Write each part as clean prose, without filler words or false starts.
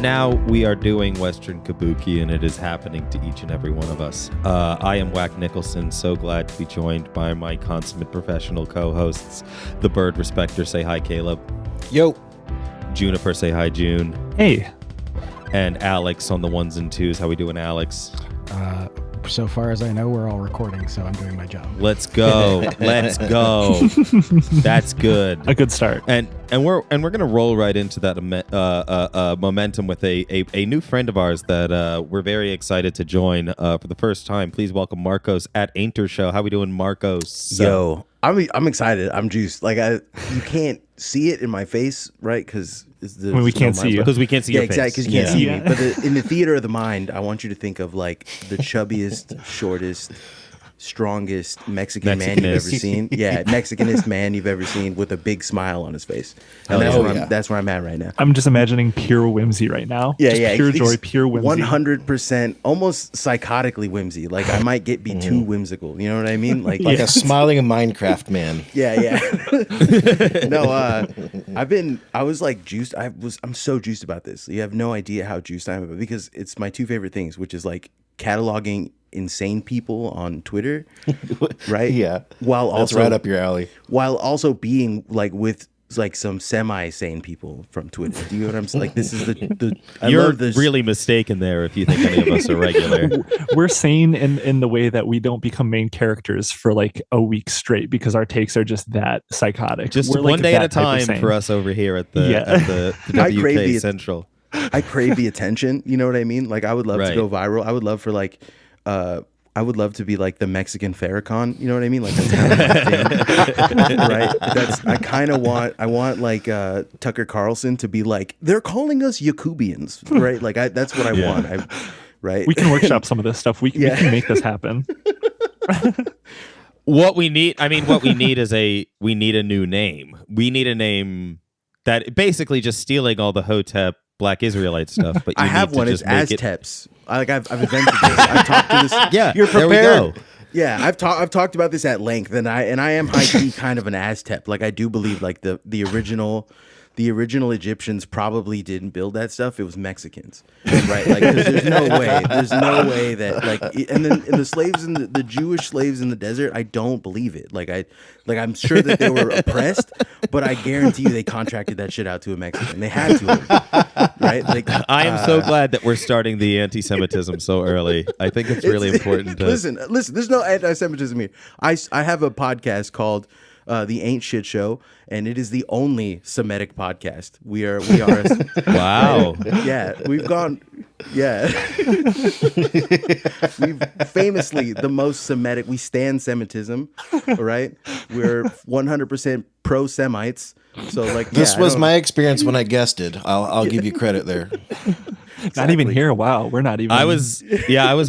now we are doing Western Kabuki, and it is happening to each and every one of us. I am Wack Nicholson, so glad to be joined by my consummate professional co-hosts, the Bird Respecter. Say hi, Caleb. Yo. Juniper, say hi, June. Hey. And Alex on the ones and twos. How we doing, Alex? So far as I know, we're all recording, so I'm doing my job. Let's go. Let's go. That's good. A good start. And we're gonna roll right into that momentum with a new friend of ours that we're very excited to join for the first time. Please welcome Marcos at Ainter Show. How we doing, Marcos? Yo, I'm excited. I'm juiced. Like you can't see it in my face, right? Because we can't see you. Because we can't see your face. Exactly. Because you can't see me. But in the theater of the mind, I want you to think of like the chubbiest, shortest, strongest Mexican man you've ever seen. Yeah, Mexicanist man you've ever seen with a big smile on his face. And that's where I'm at right now. I'm just imagining pure whimsy right now. Yeah, pure joy, pure whimsy. 100%, almost psychotically whimsy. Like I might be too whimsical. You know what I mean? Like a smiling Minecraft man. Yeah. No, I was like juiced. I'm so juiced about this. You have no idea how juiced I am about it because it's my two favorite things, which is like cataloging insane people on Twitter, right? Yeah. While That's also right up your alley. While also being like with like some semi-sane people from Twitter. Do you know what I'm saying? Like this is the You're really mistaken there if you think any of us are regular. We're sane in the way that we don't become main characters for like a week straight because our takes are just that psychotic. Just we're one like day at a time for us over here at the WK Central. I crave the attention. You know what I mean? Like I would love to go viral. I would love for like I would love to be like the Mexican Farrakhan, you know what I mean? Like that's kind of my thing, right? I want like Tucker Carlson to be like, they're calling us Yakubians, right? Like that's what I want, right? We can workshop some of this stuff. We can make this happen. What we need is we need a new name. We need a name that basically just stealing all the Hotep Black Israelite stuff. But I have one. It's Azteps. I've invented this. I've talked to this. Yeah, you're prepared. There we go. Yeah, I've talked about this at length, and I am high key kind of an Aztep. Like I do believe like the original Egyptians probably didn't build that stuff. It was Mexicans, right? Like there's no way that like and then the slaves in the Jewish slaves in the desert. I don't believe it. I'm sure that they were oppressed, but I guarantee you they contracted that shit out to a Mexican. They had to, right? Like I am so glad that we're starting the anti-Semitism so early. I think it's really important to listen. There's no anti-Semitism here. I have a podcast called The Ain't Shit Show, and it is the only Semitic podcast. We are wow. Yeah, we've gone. Yeah, we've famously the most Semitic. We stand Semitism, right? We're 100% pro-Semites. So like this was my experience when I guested. I'll give you credit there. Exactly. Not even here. Wow, we're not even. I was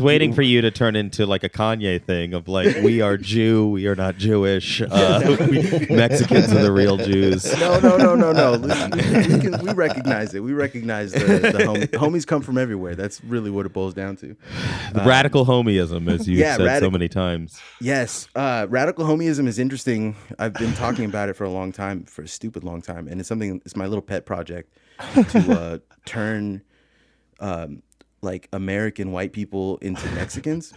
waiting for you to turn into like a Kanye thing of like we are Jew, we are not Jewish. Mexicans are the real Jews. No. We recognize it. We recognize the homies come from everywhere. That's really what it boils down to. Radical homieism, as you said so many times. Yes, radical homieism is interesting. I've been talking about it for a stupid long time, and it's my little pet project to turn like American white people into Mexicans,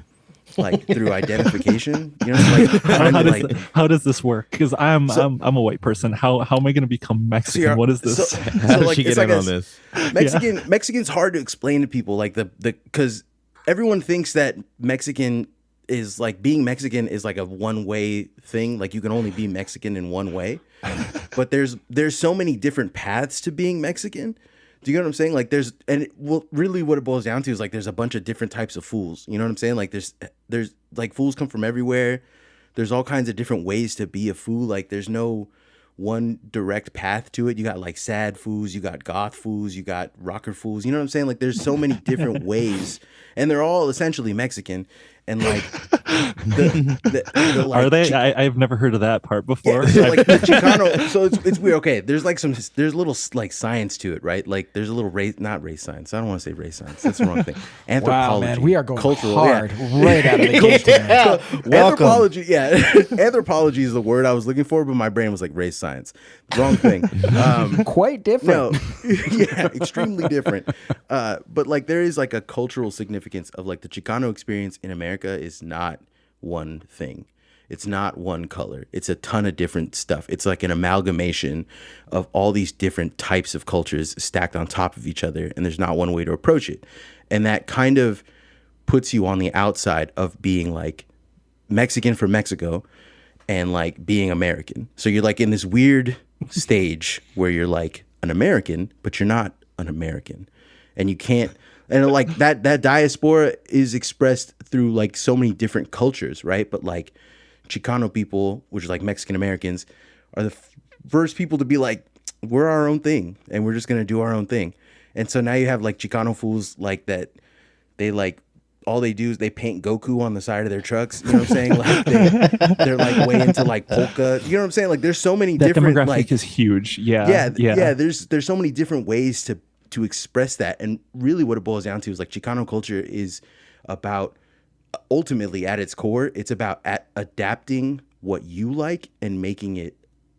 like through identification. You know, how does this work? Because I'm a white person. How am I going to become Mexican? What is this? How did she get in on this? Mexican's hard to explain to people, like because everyone thinks that Mexican is like being Mexican is like a one-way thing. Like you can only be Mexican in one way, but there's so many different paths to being Mexican. Do you know what I'm saying? Like really what it boils down to is like there's a bunch of different types of fools. You know what I'm saying? Like there's like fools come from everywhere. There's all kinds of different ways to be a fool. Like there's no one direct path to it. You got like sad fools, you got goth fools, you got rocker fools. You know what I'm saying? Like there's so many different ways, and they're all essentially Mexican. and like the like, Are they? I've never heard of that part before. Yeah, so like the Chicano, so it's weird. Okay, there's like there's a little like science to it, right? Like there's a little not race science. I don't want to say race science. That's the wrong thing. Anthropology. Wow, man, we are going cultural, hard right out of the gate. So, Welcome. anthropology, yeah. Anthropology is the word I was looking for, but my brain was like race science. Wrong thing. Quite different. No, yeah, extremely different. But like there is like a cultural significance of like the Chicano experience in America is not one thing. It's not one color. It's a ton of different stuff. It's like an amalgamation of all these different types of cultures stacked on top of each other, and there's not one way to approach it. And that kind of puts you on the outside of being like Mexican from Mexico and like being American. So you're like in this weird stage where you're like an American, but you're not an American. And you can't, and like that diaspora is expressed through like so many different cultures, right? But like Chicano people, which are like Mexican Americans, are the first people to be like, we're our own thing and we're just going to do our own thing. And so now you have like Chicano fools like that. They like, all they do is they paint Goku on the side of their trucks. You know what I'm saying? Like they're like way into like polka. You know what I'm saying? Like there's so many that different demographic like is huge. Yeah. There's so many different ways to express that. And really what it boils down to is like Chicano culture is about, ultimately at its core, it's about adapting what you like and making it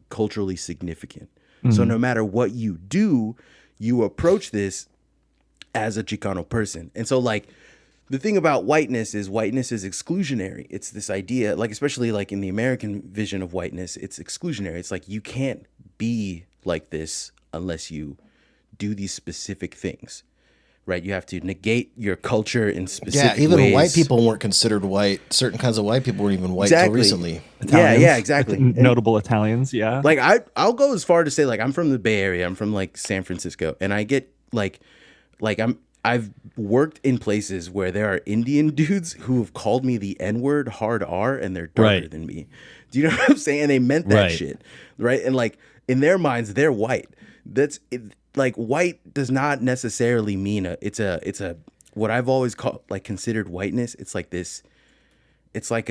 culturally significant. Mm-hmm. So no matter what you do, you approach this as a Chicano person. And so like the thing about whiteness is exclusionary. It's this idea, like especially like in the American vision of whiteness, it's exclusionary. It's like you can't be like this unless you do these specific things, right? You have to negate your culture in specific ways. Yeah, even white people weren't considered white. Certain kinds of white people weren't even white until recently. Italians, yeah, exactly. Notable Italians, yeah. Like I'll go as far to say like I'm from the Bay Area. I'm from like San Francisco, and I get like I've worked in places where there are Indian dudes who have called me the N-word, hard R, and they're darker than me. Do you know what I'm saying? And they meant that shit, right? And like in their minds, they're white. That's it, like white does not necessarily mean it's a what I've always called like considered whiteness. It's like this. It's like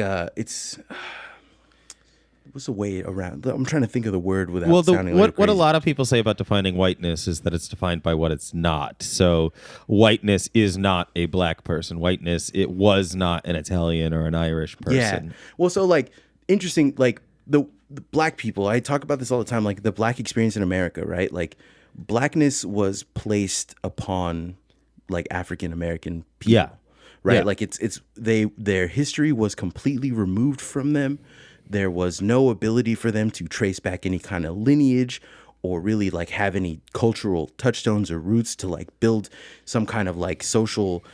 what's the way around? I'm trying to think of the word without sounding like what a lot of people say about defining whiteness is that it's defined by what it's not. So whiteness is not a black person. Whiteness, it was not an Italian or an Irish person. Yeah. Well, so like interesting, like the black people, I talk about this all the time, like the black experience in America, right? Like blackness was placed upon like African American people. Yeah. Right. Yeah. Like their history was completely removed from them. There was no ability for them to trace back any kind of lineage or really like have any cultural touchstones or roots to like build some kind of like social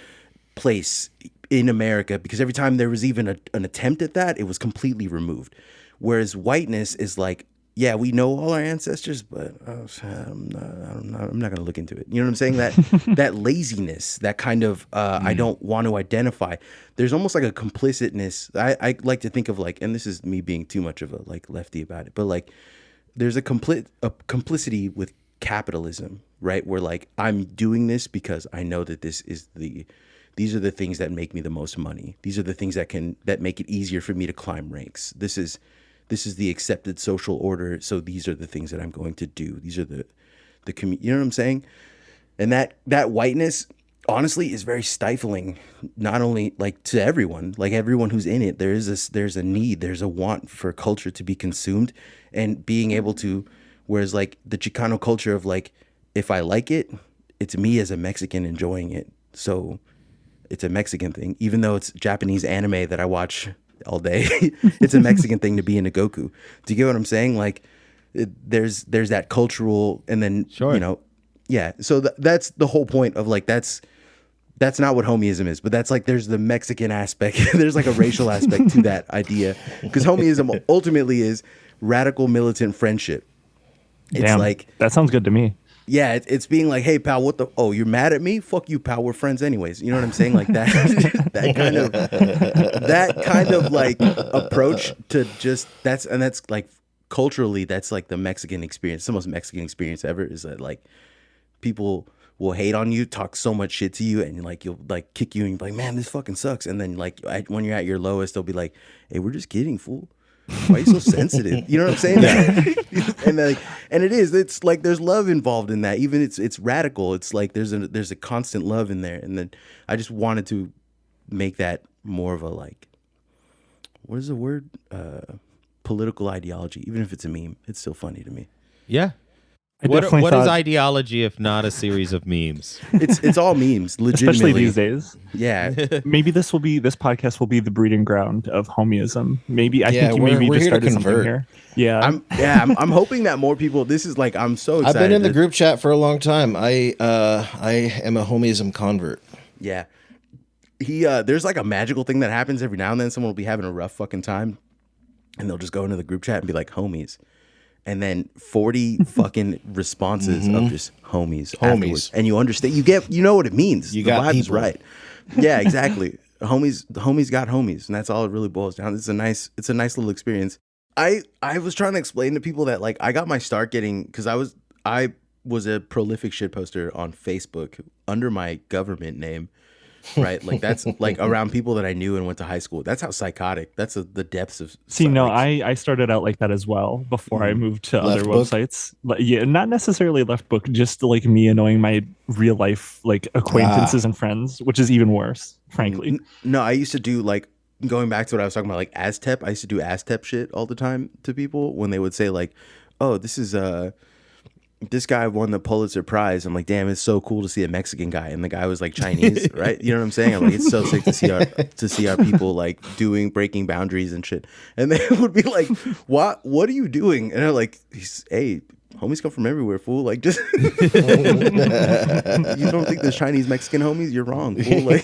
place in America, because every time there was even an attempt at that, it was completely removed. Whereas whiteness is like, yeah, we know all our ancestors, but I'm not going to look into it. You know what I'm saying? That laziness, that kind of I don't want to identify. There's almost like a complicitness. I like to think of like, and this is me being too much of a like lefty about it, but like there's a complicity with capitalism, right? Where like I'm doing this because I know that these are the things that make me the most money. These are the things that make it easier for me to climb ranks. This is the accepted social order. So these are the things that I'm going to do. These are the you know what I'm saying? And that whiteness, honestly, is very stifling, not only like to everyone, like everyone who's in it. There's a need, there's a want for culture to be consumed and being able to, whereas like the Chicano culture of like, if I like it, it's me as a Mexican enjoying it. So it's a Mexican thing, even though it's Japanese anime that I watch all day. It's a Mexican thing to be into Goku. Do you get what I'm saying? Like there's that cultural, and then you know, yeah. So that's the whole point of like that's not what homieism is, but that's like there's the Mexican aspect. There's like a racial aspect to that idea, because homieism ultimately is radical militant friendship. It's Damn, like that sounds good to me. Yeah, it's being like, hey pal, you're mad at me? Fuck you, pal. We're friends anyways. You know what I'm saying? Like that that kind of like approach to just that's like culturally, that's like the Mexican experience. The most Mexican experience ever is that like people will hate on you, talk so much shit to you, and like you'll like kick you and you're like, man, this fucking sucks. And then like when you're at your lowest, they'll be like, hey, we're just kidding, fool. Why are you so sensitive? You know what I'm saying? And it's like there's love involved in that. Even it's radical. It's like there's a constant love in there. And then I just wanted to make that more of a like, what is the word? Political ideology. Even if it's a meme, it's still funny to me. Yeah. What is ideology if not a series of memes? It's all memes, legitimately. Especially these days. Yeah. Maybe this podcast will be the breeding ground of homieism. Maybe I think you we're maybe just here to started something convert. here. Yeah. I'm hoping that more people. This is like I'm so excited. I've been in the group chat for a long time. I am a homieism convert. Yeah. There's like a magical thing that happens every now and then. Someone will be having a rough fucking time, and they'll just go into the group chat and be like, homies. And then 40 fucking responses of just homies. Afterwards. And you understand, you know what it means. You the got vibe is people. right. Yeah, exactly. Homies got homies, and that's all it really boils down. It's a nice little experience. I was trying to explain to people that like I got my start getting, because I was a prolific shit poster on Facebook under my government name. Right, like that's like around people that I knew and went to high school. That's how psychotic. That's the depths of. See, no, like, I started out like that as well before I moved to Left other book? websites. Yeah, not necessarily left book, just like me annoying my real life like acquaintances and friends, which is even worse, frankly. No, I used to do like going back to what I was talking about, like ASTEP. I used to do ASTEP shit all the time to people when they would say like, "Oh, this guy won the Pulitzer Prize." I'm like, damn, it's so cool to see a Mexican guy, and the guy was like Chinese, right? You know what I'm saying? I'm like, it's so sick to see our people like breaking boundaries and shit. And they would be like, what are you doing? And I'm like, hey, homies come from everywhere, fool. Like, just you don't think there's Chinese Mexican homies? You're wrong, fool. Like,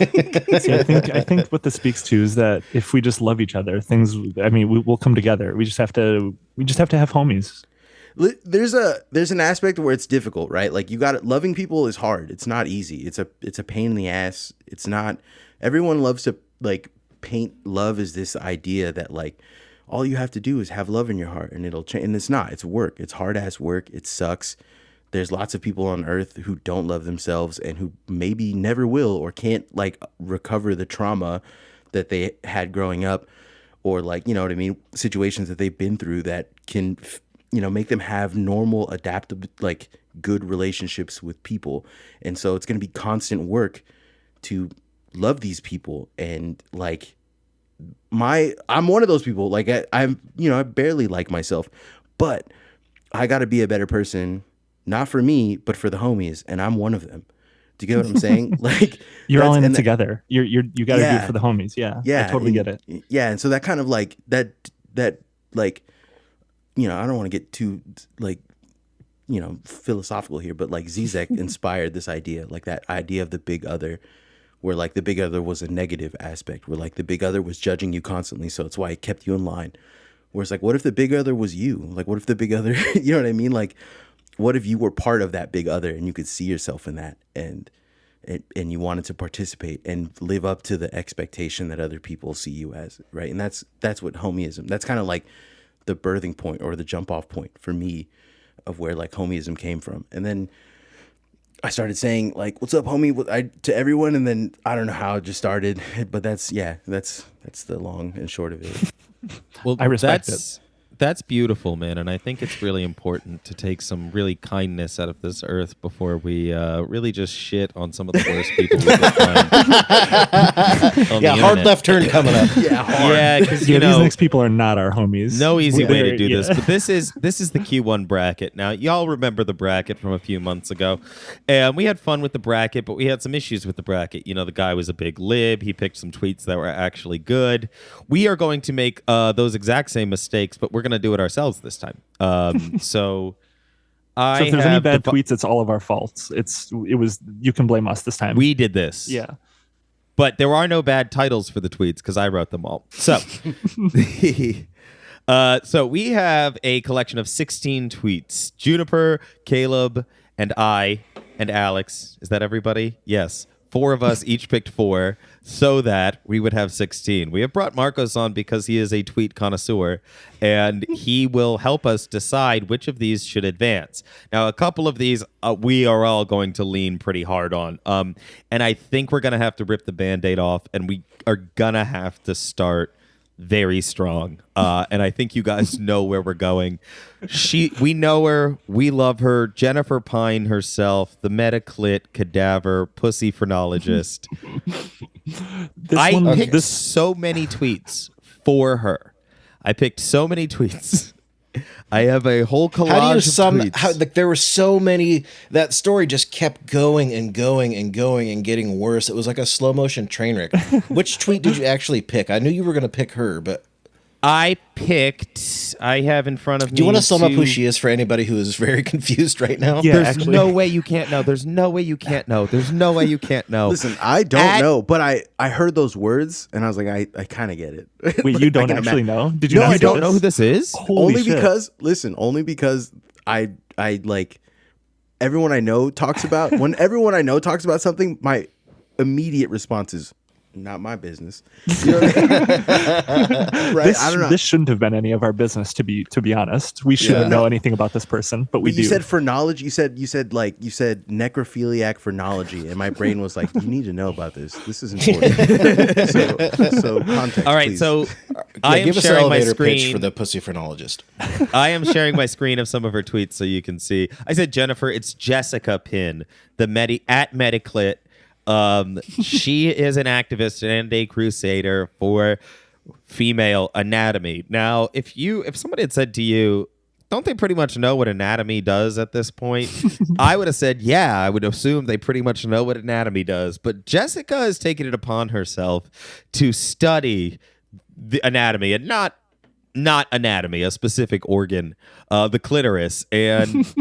See, I think what this speaks to is that if we just love each other, we'll come together. We just have to have homies. there's an aspect where it's difficult, right? Like loving people is hard. It's not easy. It's a pain in the ass. It's not, everyone loves to like paint love as this idea that like all you have to do is have love in your heart and it'll change. And it's not. It's work. It's hard ass work. It sucks. There's lots of people on earth who don't love themselves and who maybe never will or can't like recover the trauma that they had growing up, or like, you know what I mean, situations that they've been through that can make them have normal, adaptive, like good relationships with people. And so it's going to be constant work to love these people. And like I'm one of those people. Like I barely like myself, but I got to be a better person, not for me, but for the homies. And I'm one of them. Do you get what I'm saying? Like you're all in it together. You got to do it for the homies. Yeah. Yeah. I totally get it. Yeah. And so that kind of like that like, I don't want to get too like, philosophical here, but like Zizek inspired this idea, like that idea of the big other, where like the big other was a negative aspect, where like the big other was judging you constantly. So it's why it kept you in line. Where it's like, what if the big other was you? Like, what if the big other, you know what I mean? Like, what if you were part of that big other and you could see yourself in that and you wanted to participate and live up to the expectation that other people see you as, right? And that's what homieism, that's kind of like the birthing point or the jump off point for me of where like homieism came from. And then I started saying like, what's up, homie, to everyone. And then I don't know how it just started, but that's the long and short of it. Well, I respect it. That's beautiful, man. And I think it's really important to take some really kindness out of this earth before we really just shit on some of the worst people we can find. On the hard internet. left turn coming up. Yeah, hard. Yeah, because these next people are not our homies. no easy way to do Yeah. this, but this is the Q1 bracket. Now, y'all remember the bracket from a few months ago, and we had fun with the bracket, but we had some issues with the bracket. The guy was a big lib. He picked some tweets that were actually good. We are going to make those exact same mistakes, but we're going to do it ourselves this time. So if there's any bad tweets, it's all of our faults. You can blame us this time. We did this. Yeah. But there are no bad titles for the tweets because I wrote them all. So, so we have a collection of 16 tweets. Juniper, Caleb, and I, and Alex. Is that everybody? Yes. 4 of us each picked 4 so that we would have 16. We have brought Marcos on because he is a tweet connoisseur, and he will help us decide which of these should advance. Now, a couple of these we are all going to lean pretty hard on. And I think we're going to have to rip the Band-Aid off, and we are going to have to start very strong. And I think you guys know where we're going. We know her. We love her. Jennifer Pine herself, the Metaclit cadaver pussy phrenologist. I picked so many tweets for her. I picked so many tweets. I have a whole collage of tweets. There were so many. That story just kept going and going and going and getting worse. It was like a slow motion train wreck. Which tweet did you actually pick? I knew you were going to pick her, but I have in front of me. Do you want to sum up who she is for anybody who is very confused right now? Yeah, There's no way you can't know. There's no way you can't know. There's no way you can't know. Listen, I don't know, but I heard those words and I was like, I kind of get it. Wait, you don't actually know? Did you? No, I don't know who this is. Holy shit. Only because I like everyone I know talks about when everyone I know talks about something. My immediate response is, not my business. You know what I mean? Right? I don't know. This shouldn't have been any of our business, to be honest. We shouldn't know anything about this person, but we do. You said phrenology. You said necrophiliac phrenology, and my brain was like, you need to know about this. This is important. so context. All right, please. so I am give us an sharing my elevator pitch screen for the pussy phrenologist. I am sharing my screen of some of her tweets so you can see. I said Jennifer. It's Jessica Pin, at Metaclit. She is an activist and a crusader for female anatomy. Now, if somebody had said to you, don't they pretty much know what anatomy does at this point? I would have said, yeah, I would assume they pretty much know what anatomy does. But Jessica has taken it upon herself to study the anatomy, and not anatomy, a specific organ, the clitoris. And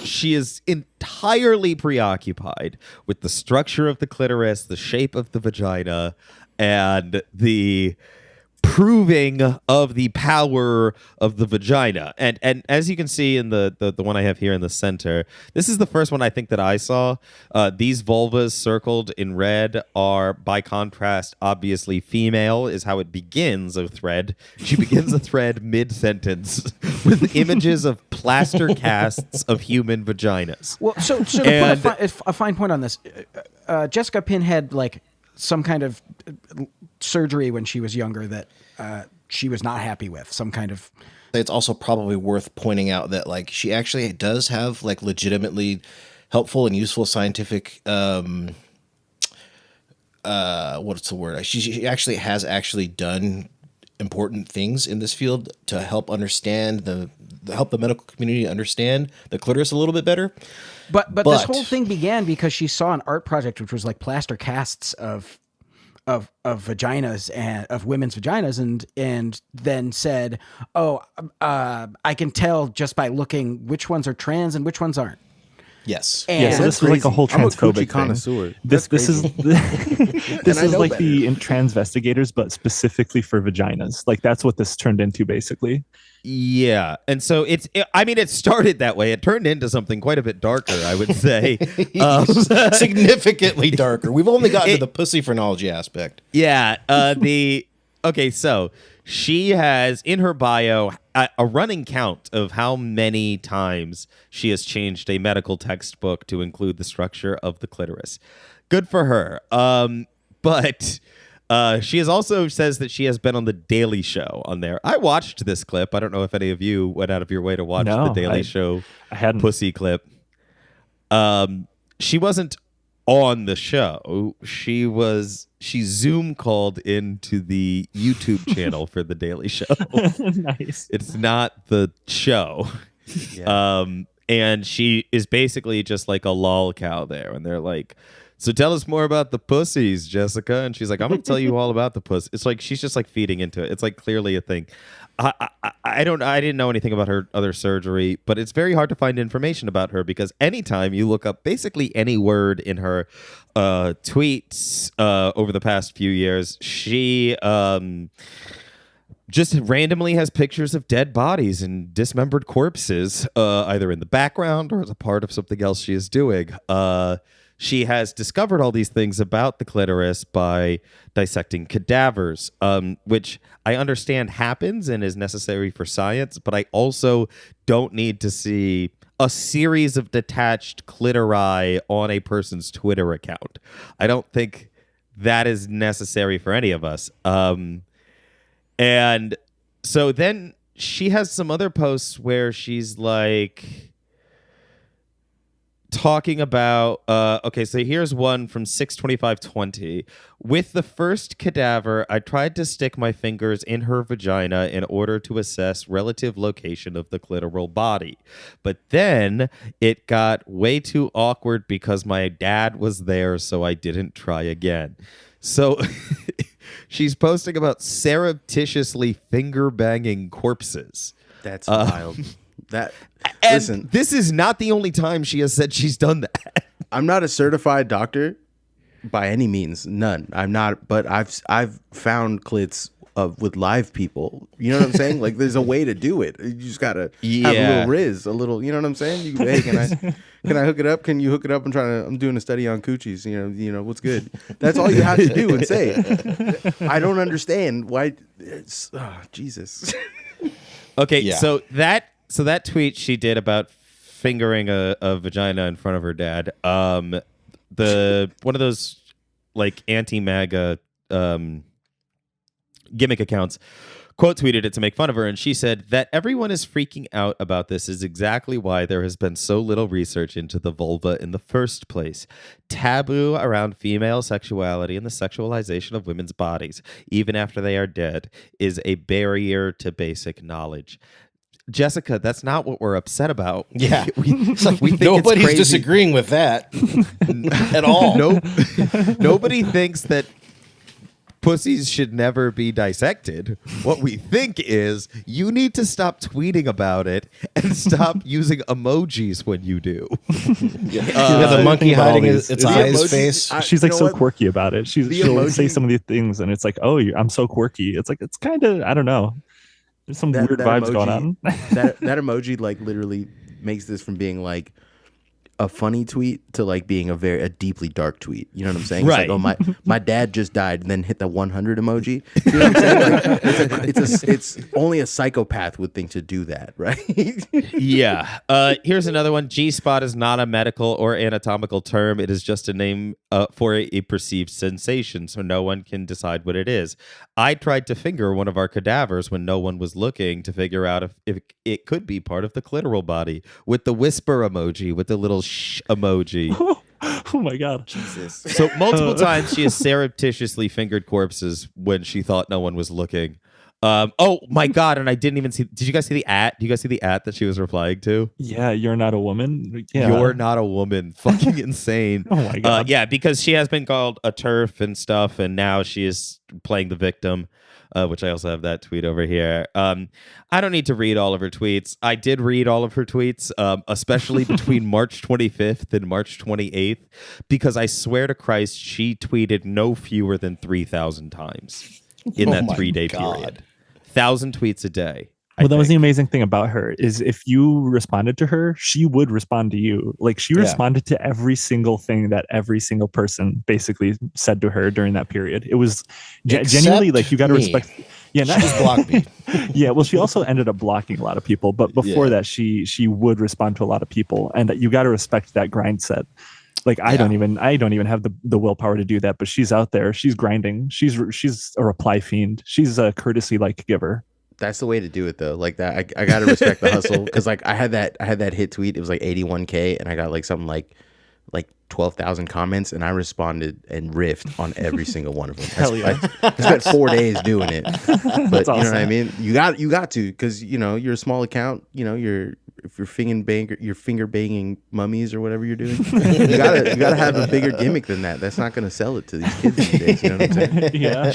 she is entirely preoccupied with the structure of the clitoris, the shape of the vagina, and the proving of the power of the vagina. And as you can see in the one I have here in the center, this is the first one I think that I saw. These vulvas circled in red are, by contrast, obviously female, is how it begins a thread. She begins a thread mid-sentence with images of plaster casts of human vaginas. Well, so to put a fine point on this, Jessica Pin had like some kind of surgery when she was younger that she was not happy with. Some kind of. It's also probably worth pointing out that like she actually does have like legitimately helpful and useful scientific. What's the word? She actually has done important things in this field to help understand help the medical community understand the clitoris a little bit better. But this whole thing began because she saw an art project which was like plaster casts of vaginas and of women's vaginas, and then said, "Oh, I can tell just by looking which ones are trans and which ones aren't." Yes. And so this is like a whole transphobic connoisseur. thing. This is this is like the transvestigators, but specifically for vaginas. Like that's what this turned into, basically. Yeah, and so it started that way. It turned into something quite a bit darker, I would say. Significantly darker. We've only gotten to the pussy phrenology aspect. Yeah. Okay, so she has in her bio a running count of how many times she has changed a medical textbook to include the structure of the clitoris. Good for her. But she has also says that she has been on The Daily Show on there. I watched this clip. I don't know if any of you went out of your way to watch The Daily Show I hadn't. pussy clip. She wasn't on the show. She Zoom called into the YouTube channel for The Daily Show. Nice. It's not the show. Yeah. And she is basically just like a lol cow there. And they're like, so tell us more about the pussies, Jessica. And she's like, I'm going to tell you all about the pussy. It's like she's just like feeding into it. It's like clearly a thing. I didn't know anything about her other surgery, but it's very hard to find information about her because anytime you look up basically any word in her tweets over the past few years, she just randomly has pictures of dead bodies and dismembered corpses, either in the background or as a part of something else she is doing. she has discovered all these things about the clitoris by dissecting cadavers, which I understand happens and is necessary for science, but I also don't need to see a series of detached clitori on a person's Twitter account. I don't think that is necessary for any of us. And so then she has some other posts where she's like talking about okay, so here's one from 6/25/20. With the first cadaver, I tried to stick my fingers in her vagina in order to assess relative location of the clitoral body, but then it got way too awkward because my dad was there, so I didn't try again. So she's posting about surreptitiously finger banging corpses. That's wild. That and listen, this is not the only time she has said she's done that. I'm not a certified doctor by any means, none. I'm not, but I've found clits with live people. You know what I'm saying? Like, there's a way to do it. You just gotta have a little riz, a little. You know what I'm saying? You hey, can I hook it up? Can you hook it up? I'm doing a study on coochies. You know what's good. That's all you have to do and say. I don't understand why. Jesus. Okay, Yeah. so that tweet she did about fingering a vagina in front of her dad, the one of those like anti-MAGA gimmick accounts quote tweeted it to make fun of her, and she said that everyone is freaking out about this is exactly why there has been so little research into the vulva in the first place. Taboo around female sexuality and the sexualization of women's bodies, even after they are dead, is a barrier to basic knowledge. Jessica, that's not what we're upset about. Yeah. we think Nobody's it's crazy. disagreeing with that at all. Nobody thinks that pussies should never be dissected. What we think is you need to stop tweeting about it and stop using emojis when you do. The monkey hiding its eyes, emojis, face. She's like so quirky about it. She'll emoji- say some of these things, and it's like, oh, I'm so quirky. It's like, it's kind of, I don't know. There's some weird vibes emoji, going on. that emoji like literally makes this from being like a funny tweet to like being a deeply dark tweet. You know what I'm saying? Right. It's like, oh, my dad just died, and then hit the 100 emoji. You know what I'm saying? Like, it's only a psychopath would think to do that, right? Yeah. Here's another one. G-spot is not a medical or anatomical term. It is just a name for a perceived sensation, so no one can decide what it is. I tried to finger one of our cadavers when no one was looking to figure out if it could be part of the clitoral body with the whisper emoji, with the little shh emoji. Oh my god. Jesus. So multiple times she has surreptitiously fingered corpses when she thought no one was looking. Oh my god! And I didn't even see. Did you guys see the @ Do you guys see the @ that she was replying to? Yeah, you're not a woman. Yeah. You're not a woman. Fucking insane. Oh my god. Yeah, because she has been called a TERF and stuff, and now she is playing the victim. Which I also have that tweet over here. I don't need to read all of her tweets. I did read all of her tweets, especially between March 25th and March 28th, because I swear to Christ, she tweeted no fewer than 3,000 times in that 3-day period. 1,000 tweets a day. Well, that was the amazing thing about her is if you responded to her, she would respond to you. Like she responded to every single thing that every single person basically said to her during that period. It was genuinely like you got to respect. Yeah, She just blocked me. Yeah, well, she also ended up blocking a lot of people, but before that, she would respond to a lot of people, and you got to respect that grind set. Like I don't even have the willpower to do that, but she's out there, she's grinding, she's a reply fiend, she's a courtesy like giver. That's the way to do it, though. Like that, I gotta respect the hustle, because like I had that hit tweet. It was like 81K, and I got like something like 12,000 comments, and I responded and riffed on every single one of them. Hell yeah. I spent 4 days doing it, but awesome. You know what I mean. You got to, because you're a small account. If you're finger banging mummies or whatever you're doing, you gotta have a bigger gimmick than that. That's not gonna sell it to these kids these days. You know what I'm saying? Yeah.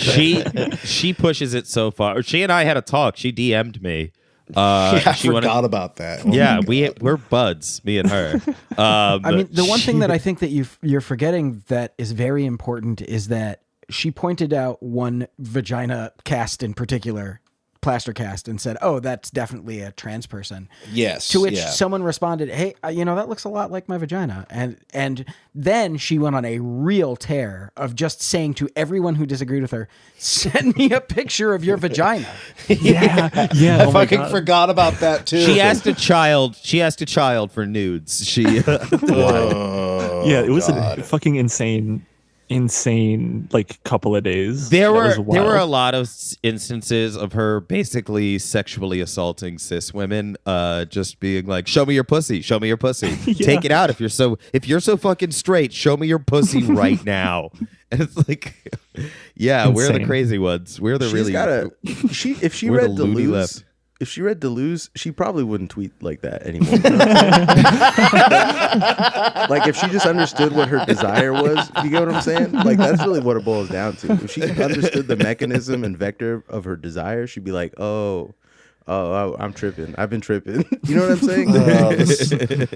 She pushes it so far. She and I had a talk. She DM'd me. I forgot about that. Yeah, we're buds, me and her. I mean, the one thing that I think that you're forgetting that is very important is that she pointed out one vagina cast in particular plaster cast and said, "Oh, that's definitely a trans person." Yes. To which someone responded, "Hey, that looks a lot like my vagina." And then she went on a real tear of just saying to everyone who disagreed with her, "Send me a picture of your vagina." Yeah. I fucking forgot about that too. She asked a child. She asked a child for nudes. She. Yeah, it was a fucking insane like couple of days. There were a lot of instances of her basically sexually assaulting cis women, just being like, "Show me your pussy, show me your pussy, take it out if you're so fucking straight, show me your pussy right now." And it's like, yeah, insane. We're the crazy ones. We're the if she read Deleuze. If she read Deleuze, she probably wouldn't tweet like that anymore. Like if she just understood what her desire was, you get what I'm saying? Like that's really what it boils down to. If she understood the mechanism and vector of her desire, she'd be like, oh, I'm tripping. I've been tripping. You know what I'm saying?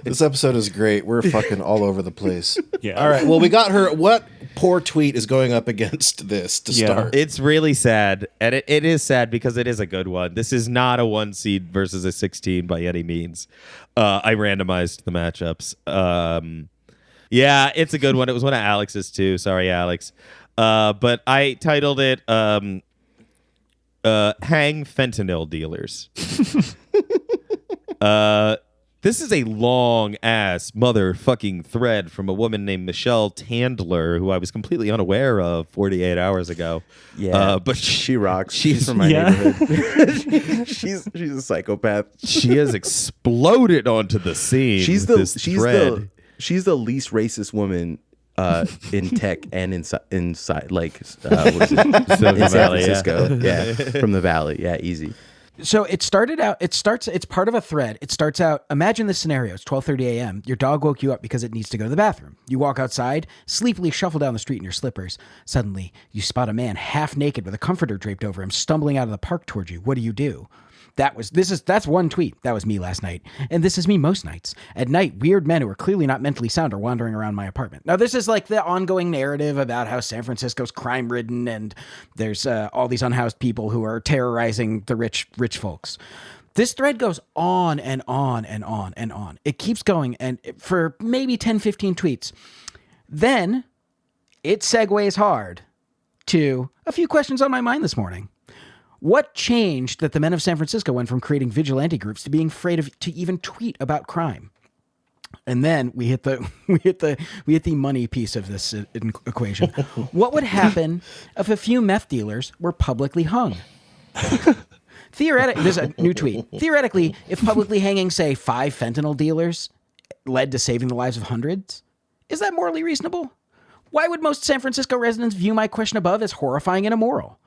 This episode is great. We're fucking all over the place. Yeah. All right. Well, we got her. What poor tweet is going up against this to start? It's really sad. And it is sad because it is a good one. This is not a 1 seed versus a 16 by any means. I randomized the matchups. Yeah, it's a good one. It was one of Alex's too. Sorry, Alex. But I titled it Hang Fentanyl Dealers. This is a long ass motherfucking thread from a woman named Michelle Tandler, who I was completely unaware of 48 hours ago. Yeah, but she rocks. She's from my neighborhood. she's a psychopath. She has exploded onto the scene. She's the least racist woman in tech and inside like what is it? In San Francisco. Yeah, from the Valley. Yeah, easy. So it's part of a thread. It starts out, imagine this scenario. It's 12:30 a.m. Your dog woke you up because it needs to go to the bathroom. You walk outside, sleepily shuffle down the street in your slippers. Suddenly, you spot a man half naked with a comforter draped over him stumbling out of the park towards you. What do? That's one tweet. That was me last night. And this is me most nights. At night, weird men who are clearly not mentally sound are wandering around my apartment. Now, this is like the ongoing narrative about how San Francisco's crime-ridden and there's all these unhoused people who are terrorizing the rich folks. This thread goes on and on and on and on. It keeps going and for maybe 10, 15 tweets. Then it segues hard to a few questions on my mind this morning. What changed that the men of San Francisco went from creating vigilante groups to being afraid to even tweet about crime? And then we hit the money piece of this equation. What would happen if a few meth dealers were publicly hung? Theoretically, there's a new tweet. Theoretically, if publicly hanging, say, 5 fentanyl dealers led to saving the lives of hundreds, is that morally reasonable? Why would most San Francisco residents view my question above as horrifying and immoral?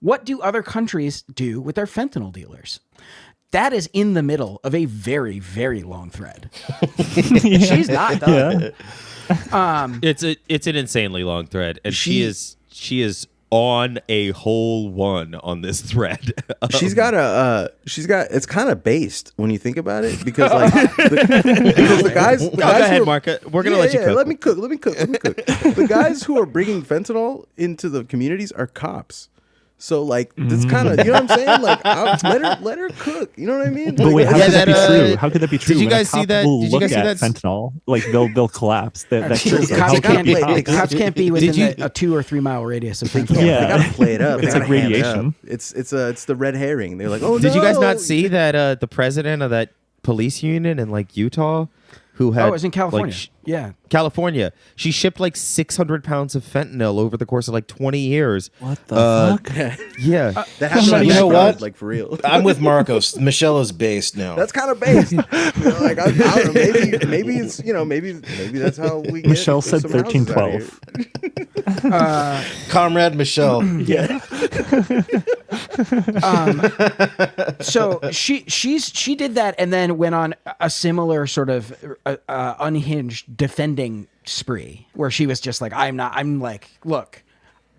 What do other countries do with their fentanyl dealers? That is in the middle of a very, very long thread. She's not done. Yeah. It's an insanely long thread, and she is on a whole one on this thread. It's kind of based when you think about it, because like the guys. Go ahead, Marka. We're gonna let you cook. Let me cook. The guys who are bringing fentanyl into the communities are cops. So like that's kind of, you know what I'm saying? Like let her cook. You know what I mean? But wait, how could that be true? How could that be true? Did you guys see that? Did you guys see that fentanyl? Like they'll collapse. Cops can't be within a 2 or 3 mile radius of fentanyl. Yeah, they gotta play it up. It's like radiation. It's the red herring. They're like, oh no. Did you guys not see that the president of that police union in like Utah, who had it was in California. California. She shipped like 600 pounds of fentanyl over the course of like 20 years. What the fuck? Yeah. That happened. You know what? Like for real. I'm with Marcos. Michelle is based now. That's kind of based. Like I don't know. Maybe it's maybe that's how we. Michelle said 1312. Comrade Michelle. Yeah. So she did that and then went on a similar sort of unhinged defending spree where she was just like, I'm like, look,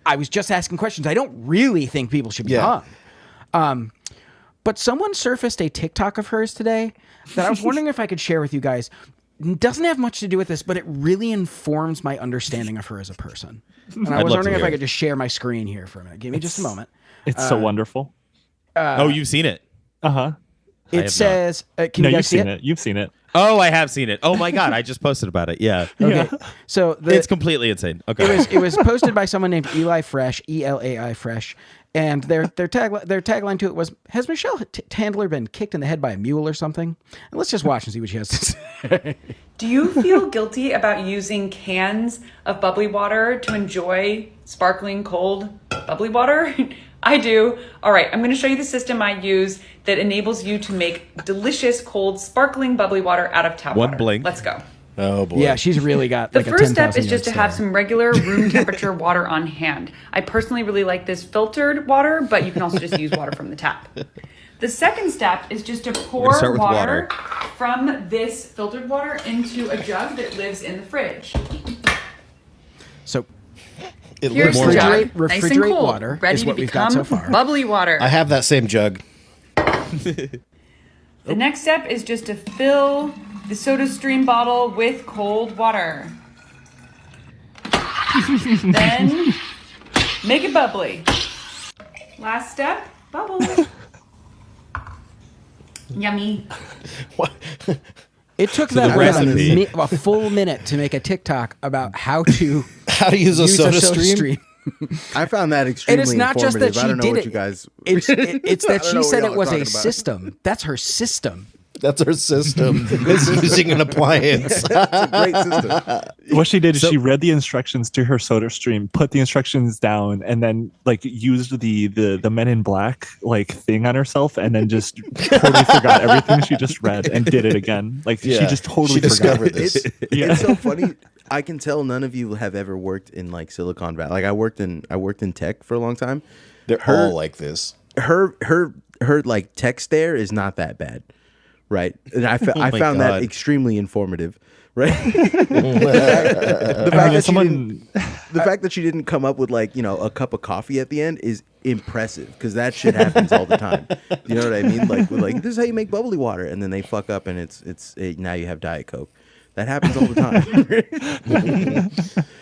I was just asking questions. I don't really think people should be hung. But someone surfaced a TikTok of hers today that I was wondering if I could share with you guys. It doesn't have much to do with this, but it really informs my understanding of her as a person. And I was wondering if I could just share my screen here for a minute. Give me just a moment. It's so wonderful. Oh, you've seen it. Uh-huh. It says, can you guys you've see seen it? it. You've seen it. Oh, I have seen it. Oh my God, I just posted about it. Yeah. Okay. So It's completely insane. Okay. it was posted by someone named Eli Fresh, ELAI Fresh, and their tagline to it was, "Has Michelle Handler been kicked in the head by a mule or something?" And let's just watch and see what she has to say. Do you feel guilty about using cans of bubbly water to enjoy sparkling cold bubbly water? I do. All right, I'm going to show you the system I use that enables you to make delicious cold sparkling bubbly water out of tap One water. blink. Let's go. Oh boy. Yeah, she's really got The like a first step 10,000 is just to have some regular room temperature water on hand. I personally really like this filtered water, but you can also just use water from the tap. The second step is just to pour start with water from this filtered water into a jug that lives in the fridge. So It Here's looks the more. jug, refrigerate nice and cold, water ready is to what we've got become so far. bubbly water. I have that same jug. The next step is just to fill the SodaStream bottle with cold water. Then make it bubbly. Last step, bubble. Yummy. it took the them recipe. a full minute to make a TikTok about how to How to use a use soda a soda stream? stream. I found that extremely And it's not just informative. that she I don't know did what it. you guys. It's I that don't she know said what it was y'all a are talking about. system. That's her system. That's her system. It's using an appliance. It's a great system. What she did is she read the instructions to her soda stream, put the instructions down, and then like used the Men in Black like thing on herself, and then just totally forgot everything she just read and did it again. Like she just totally she forgot. discovered this. It's so funny. I can tell none of you have ever worked in like Silicon Valley. Like I worked in tech for a long time. They're all like this. Her like text there is not that bad, right? And I my found God. that extremely informative, right? The fact that she didn't come up with like a cup of coffee at the end is impressive because that shit happens all the time. You know what I mean? Like this is how you make bubbly water, and then they fuck up and it's now you have Diet Coke. That happens all the time.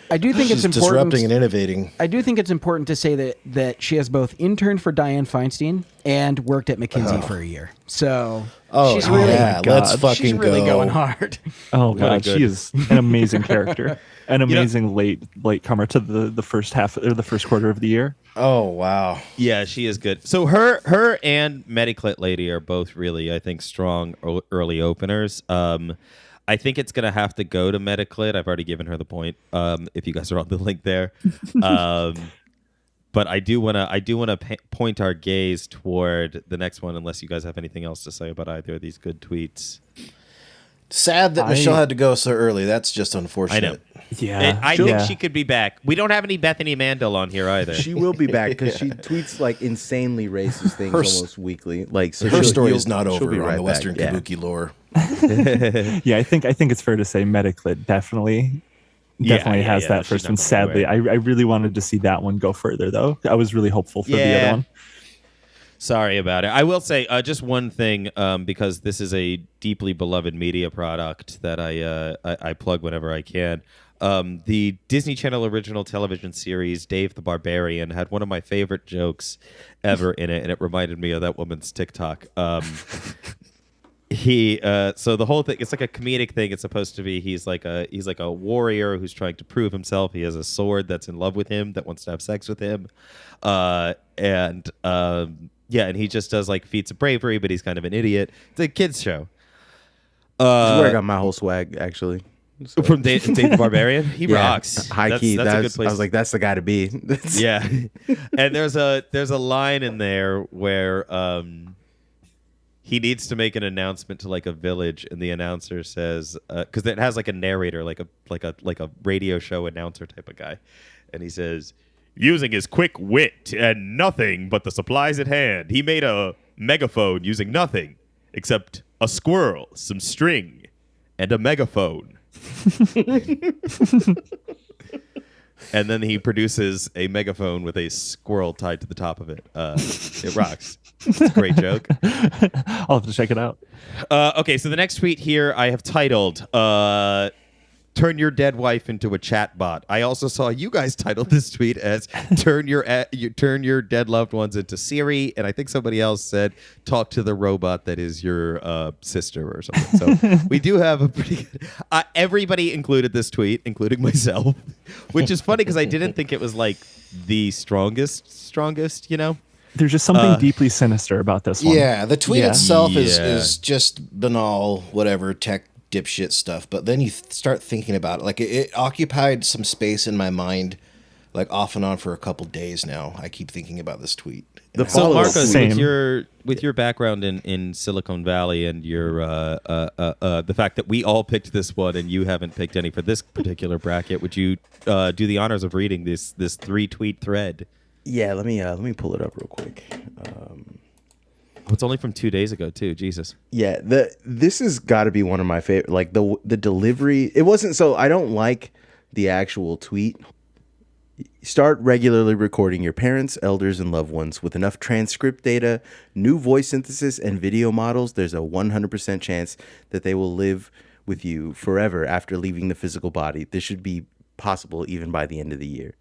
I do think it's She's important. disrupting and innovating. I do think it's important to say that she has both interned for Dianne Feinstein and worked at McKinsey for a year. So she's really let's fucking she's really go. going hard. Oh god, good- she is an amazing character, an amazing late comer to the first half or the first quarter of the year. Oh wow. Yeah, she is good. So her and Mediclit Lady are both really, I think, strong early openers. I think it's gonna have to go to Mediclit. I've already given her the point. If you guys are on the link there, but I do wanna point our gaze toward the next one. Unless you guys have anything else to say about either of these good tweets. Sad that Michelle had to go so early. That's just unfortunate. I know. Yeah, I think she could be back. We don't have any Bethany Mandel on here either. She will be back because she tweets like insanely racist things almost weekly. Like so Her story she'll- is not she'll over be on right the back. Western Yeah. Kabuki lore. Yeah, I think it's fair to say Mediclit definitely has that she's first not one. going Sadly, I anywhere. really wanted to see that one go further though. I was really hopeful for the Yeah. other one. Sorry about it. I will say just one thing because this is a deeply beloved media product that I plug whenever I can. The Disney Channel original television series Dave the Barbarian had one of my favorite jokes ever in it, and it reminded me of that woman's TikTok. So the whole thing, it's like a comedic thing. It's supposed to be he's like a warrior who's trying to prove himself. He has a sword that's in love with him that wants to have sex with him, and he just does like feats of bravery, but he's kind of an idiot. It's a kids show. This is where I got my whole swag actually. So, From Dave the Barbarian, he rocks. High key. That's a good place. I was like, that's the guy to be. Yeah, and there's a line in there where he needs to make an announcement to like a village, and the announcer says because it has like a narrator, like a radio show announcer type of guy, and he says, using his quick wit and nothing but the supplies at hand, he made a megaphone using nothing except a squirrel, some string, and a megaphone. And then he produces a megaphone with a squirrel tied to the top of it. It rocks. It's a great joke. I'll have to check it out. Okay, so the next tweet here I have titled turn your dead wife into a chat bot. I also saw you guys titled this tweet as turn your dead loved ones into Siri, and I think somebody else said talk to the robot that is your sister or something. So we do have a pretty good, everybody included this tweet, including myself, which is funny because I didn't think it was like the strongest, you know? There's just something deeply sinister about this one. Yeah, the tweet itself is just banal, whatever, tech dipshit stuff. But then you start thinking about it. Like, it occupied some space in my mind, like off and on for a couple days now. I keep thinking about this tweet. So Marcos, with your background in Silicon Valley and your the fact that we all picked this one and you haven't picked any for this particular bracket, would you do the honors of reading this 3-tweet thread? Yeah, let me pull it up real quick. It's only from 2 days ago too. Jesus. Yeah, this has got to be one of my favorite. Like the delivery, it wasn't so. I don't like the actual tweet. Start regularly recording your parents, elders, and loved ones with enough transcript data, new voice synthesis, and video models. There's a 100% chance that they will live with you forever after leaving the physical body. This should be possible even by the end of the year.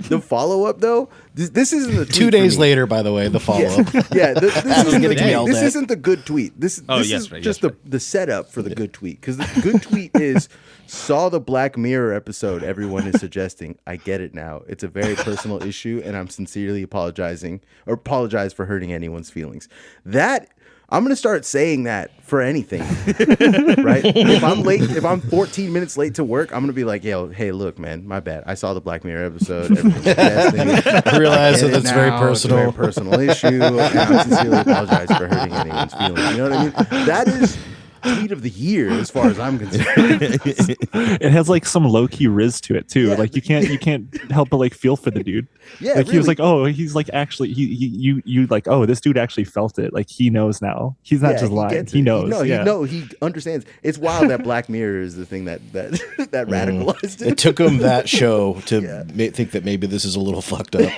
The follow-up, though, this isn't the tweet 2 days later, by the way, the follow-up. Yeah, this isn't the good tweet. This is just the setup for the good tweet. Because the good tweet is, saw the Black Mirror episode everyone is suggesting. I get it now. It's a very personal issue, and I'm sincerely apologize for hurting anyone's feelings. I'm going to start saying that for anything, right? If I'm 14 minutes late to work, I'm going to be like, yo, hey, look, man, my bad. I saw the Black Mirror episode. I realize that it's very personal. It's a very personal issue, and I sincerely apologize for hurting anyone's feelings. You know what I mean? That is tweet of the year as far as I'm concerned. It has like some low-key riz to it too. Yeah. Like you can't help but like feel for the dude. Yeah, like really. He was like, oh, he's like actually you like, oh, this dude actually felt it. Like he knows now. He's not just lying. He knows. He understands. It's wild that Black Mirror is the thing that radicalized it. It took him that show to think that maybe this is a little fucked up.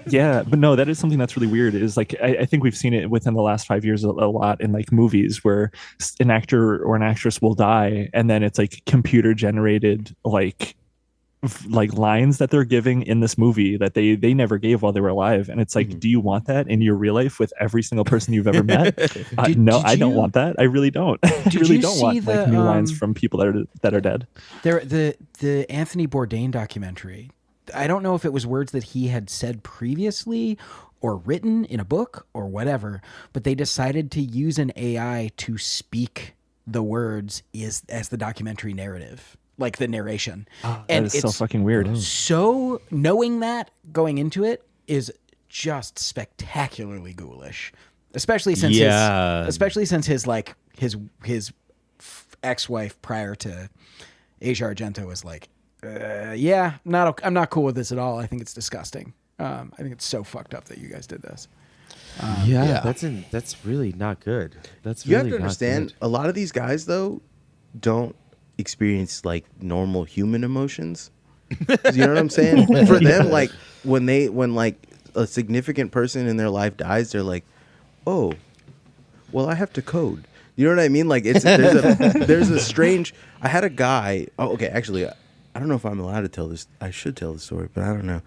Yeah, but no, that is something that's really weird. Is like I think we've seen it within the last 5 years a lot in like movies where an actor or an actress will die and then it's like computer generated like lines that they're giving in this movie that they never gave while they were alive, and it's like, do you want that in your real life with every single person you've ever met? No, I don't want that. I really don't. I really don't want like new lines from people that are dead. The Anthony Bourdain documentary, I don't know if it was words that he had said previously or written in a book or whatever, but they decided to use an AI to speak the words as the documentary narrative, like the narration. And it's so fucking weird. So knowing that going into it is just spectacularly ghoulish, especially since his ex-wife prior to Asia Argento was like, I'm not cool with this at all. I think it's disgusting. I think it's so fucked up that you guys did this. That's really not good. You have to understand, a lot of these guys though don't experience like normal human emotions. You know what I'm saying? For them, like when like a significant person in their life dies, they're like, oh, well, I have to code. You know what I mean? Like there's a strange. I had a guy. Oh, okay. Actually, I don't know if I'm allowed to tell this. I should tell the story, but I don't know.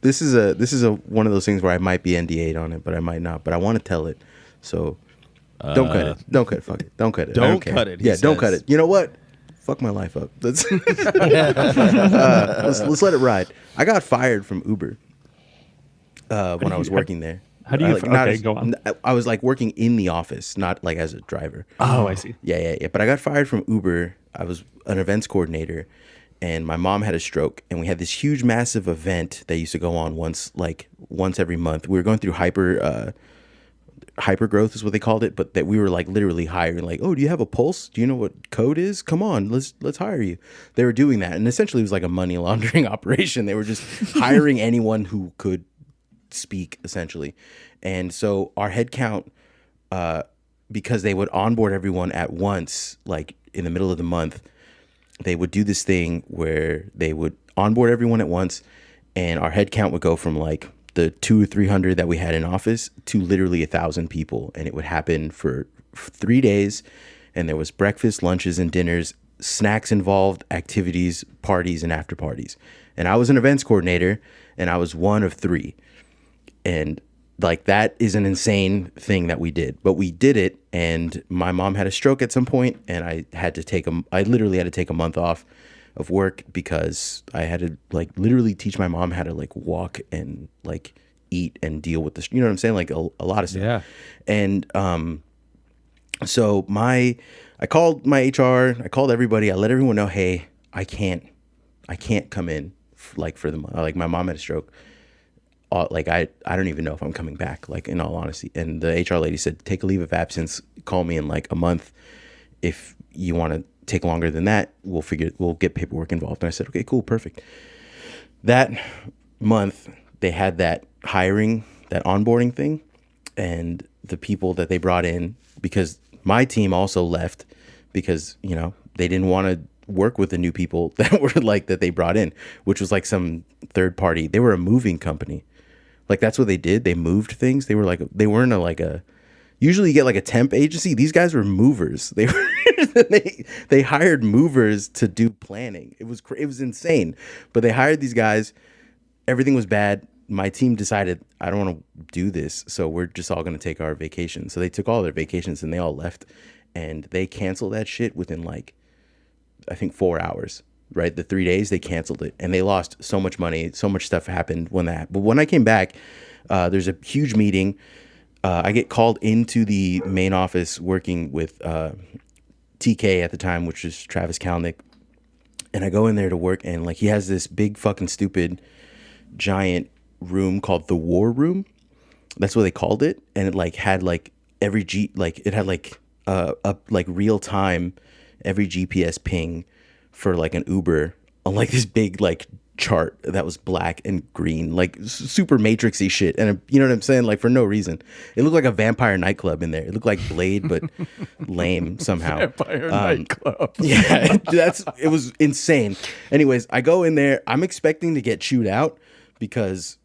This is a one of those things where I might be NDA'd on it, but I might not. But I want to tell it, so don't cut it. Don't cut it. Fuck it. Don't cut it. Don't cut it. Yeah, don't cut it. You know what? Fuck my life up. Let's let it ride. I got fired from Uber when I was working there. How do you? Go on. I was like working in the office, not like as a driver. Oh, I see. Yeah. But I got fired from Uber. I was an events coordinator. And my mom had a stroke, and we had this huge, massive event that used to go on once every month. We were going through hyper growth is what they called it, but that we were like literally hiring. Like, oh, do you have a pulse? Do you know what code is? Come on, let's hire you. They were doing that, and essentially it was like a money laundering operation. They were just hiring anyone who could speak, essentially. And so our head count, because they would onboard everyone at once, like in the middle of the month. They would do this thing where they would onboard everyone at once, and our head count would go from like the 200 or 300 that we had in office to literally 1,000 people. And it would happen for 3 days. And there was breakfast, lunches, and dinners snacks involved, activities, parties, and after parties. And I was an events coordinator, and I was one of 3. And like that is an insane thing that we did, but we did it. And my mom had a stroke at some point, and I literally had to take a month off of work because I had to like literally teach my mom how to like walk and like eat and deal with this. You know what I'm saying? Like a lot of stuff. Yeah. And so I called my HR. I called everybody. I let everyone know, hey, I can't come in like for the month. Like my mom had a stroke. Like I don't even know if I'm coming back, like in all honesty. And the HR lady said, take a leave of absence, call me in like a month. If you want to take longer than that, we'll get paperwork involved. And I said, okay, cool, perfect. That month they had that onboarding thing, and the people that they brought in, because my team also left because, you know, they didn't want to work with the new people that were like that they brought in, which was like some third party. They were a moving company. Like that's what they did. They moved things. They weren't usually you get like a temp agency. These guys were movers. They were they hired movers to do planning. It was insane. But they hired these guys. Everything was bad. My team decided, I don't want to do this, so we're just all going to take our vacation. So they took all their vacations and they all left, and they canceled that shit within like I think 4 hours. Right, the 3 days they canceled it, and they lost so much money. So much stuff happened but when I came back, there's a huge meeting. I get called into the main office working with TK at the time, which is Travis Kalnick, and I go in there to work, and like he has this big fucking stupid giant room called the War Room. That's what they called it, and it like had like it had like a like real time every GPS ping for like an Uber on like this big like chart that was black and green, like super matrixy shit. And you know what I'm saying? Like for no reason. It looked like a vampire nightclub in there. It looked like Blade, but lame somehow. Vampire nightclub. Yeah, it was insane. Anyways, I go in there. I'm expecting to get chewed out because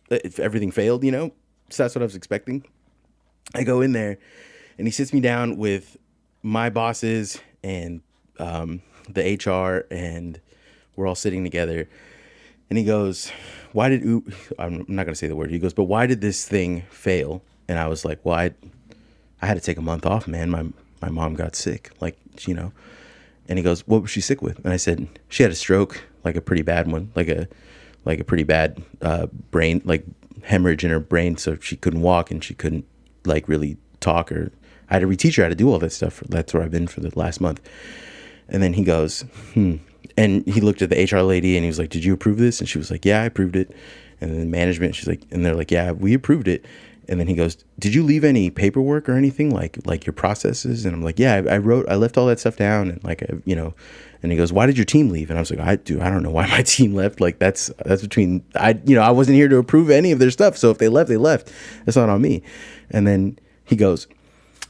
if everything failed, you know? So that's what I was expecting. I go in there and he sits me down with my bosses and the HR, and we're all sitting together, and he goes, I'm not going to say the word. He goes, but why did this thing fail? And I was like, well, I had to take a month off, man. My mom got sick, like, you know. And he goes, what was she sick with? And I said, she had a stroke, like a pretty bad one, like a pretty bad brain, like hemorrhage in her brain. So she couldn't walk and she couldn't like really talk, or I had to reteach her how to do all that stuff. That's where I've been for the last month. And then he goes, and he looked at the HR lady and he was like, did you approve this? And she was like, yeah, I approved it. And then management, she's like, and they're like, yeah, we approved it. And then he goes, did you leave any paperwork or anything like your processes? And I'm like, yeah, I left all that stuff down, and like, you know. And he goes, why did your team leave? And I was like, I don't know why my team left. Like that's between, I wasn't here to approve any of their stuff. So if they left, they left. That's not on me. And then he goes,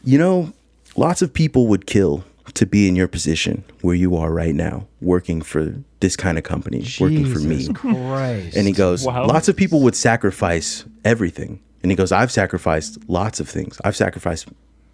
you know, lots of people would kill to be in your position where you are right now, working for this kind of company, working for me. Jesus Christ. And he goes, wow. Lots of people would sacrifice everything. And he goes, I've sacrificed lots of things. I've sacrificed,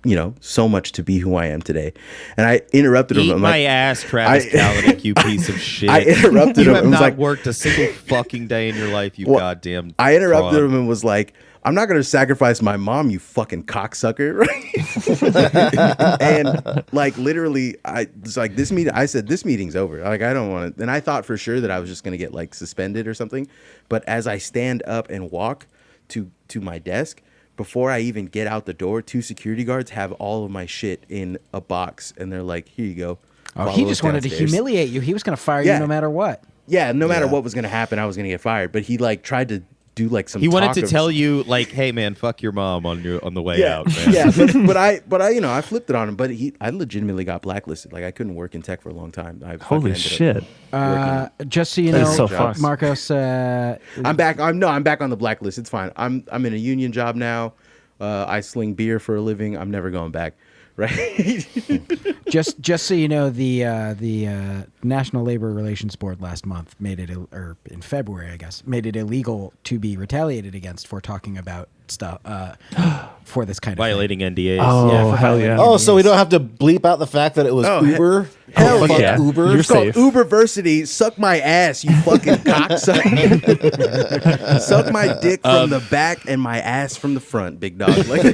you know, so much to be who I am today. And I interrupted him. Eat my ass, Travis Kalanick, you piece of shit. I interrupted him. You have and was not like, worked a single fucking day in your life, you goddamn. I interrupted fraud. him and was like, I'm not going to sacrifice my mom, you fucking cocksucker. Right? And like literally, I was like, I said, this meeting's over. Like, I don't want to. And I thought for sure that I was just going to get like suspended or something. But as I stand up and walk to my desk, before I even get out the door, 2 security guards have all of my shit in a box. And they're like, here you go. Oh, he just wanted to humiliate you. He was going to fire you no matter what. Yeah, no matter what was going to happen, I was going to get fired. But he like tried to do like some. He wanted to tell you like, "Hey man, fuck your mom on the way out." Man. Yeah, but I you know, I flipped it on him. But I legitimately got blacklisted. Like I couldn't work in tech for a long time. Holy shit! Just so you know, so Marcos, I'm back. I'm back on the blacklist. It's fine. I'm in a union job now. I sling beer for a living. I'm never going back. Right. just so you know, the National Labor Relations Board last month made it, or in February, I guess, made it illegal to be retaliated against for talking about stuff for this kind of violating NDAs. Oh, Yeah, for hell violating yeah. Oh, so we don't have to bleep out the fact that it was Uber? hell Fuck yeah. Uber. You're It's called safe. Uberversity. Suck my ass, you fucking cocksucker. Suck my dick from the back and my ass from the front, big dog. Like,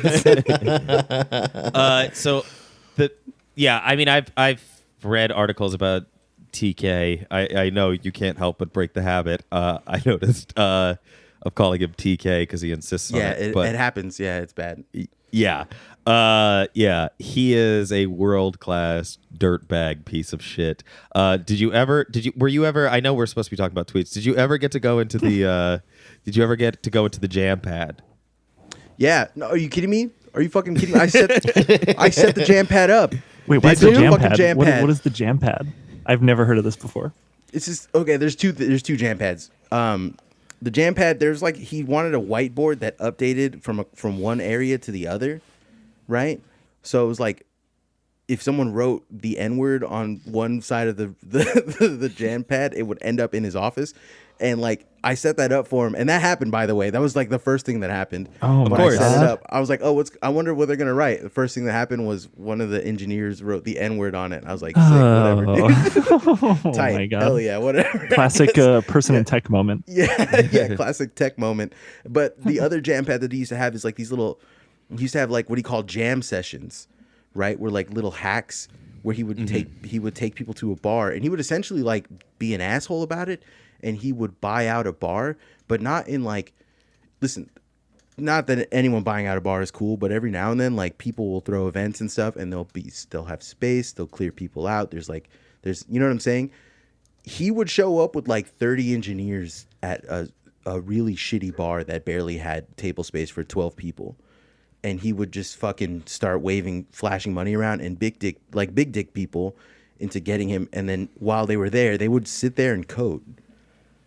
I mean, I've read articles about TK. I know you can't help but break the habit. I noticed of calling him TK because he insists on it. it happens. Yeah, it's bad. Yeah. He is a world-class dirtbag piece of shit. Were you ever, I know we're supposed to be talking about tweets. Did you ever get to go into the jam pad? Yeah. No, are you kidding me? Are you fucking kidding me? I set the jam pad up. Wait, what's Dude, the jam fucking pad? jam pad. What is the jam pad? I've never heard of this before. It's just okay. There's two jam pads. The jam pad. There's like he wanted a whiteboard that updated from one area to the other, right? So it was like if someone wrote the N-word on one side of the jam pad, it would end up in his office. And like I set that up for him, and that happened, by the way. That was like the first thing that happened. Oh, when my I set it God. up, I was like, "Oh, I wonder what they're gonna write." The first thing that happened was one of the engineers wrote the N-word on it. I was like, "Sick, whatever, dude." Oh Tight. my God. Hell yeah, whatever. Classic person in tech moment. Yeah, classic tech moment. But the other jam pad that he used to have is like these little. He used to have like what he called jam sessions, right? Where like little hacks where he would take people to a bar, and he would essentially like be an asshole about it. And he would buy out a bar, but not in like, listen, not that anyone buying out a bar is cool, but every now and then, like people will throw events and stuff, and they'll have space, they'll clear people out. There's you know what I'm saying? He would show up with like 30 engineers at a really shitty bar that barely had table space for 12 people. And he would just fucking start flashing money around and big dick people into getting him. And then while they were there, they would sit there and code.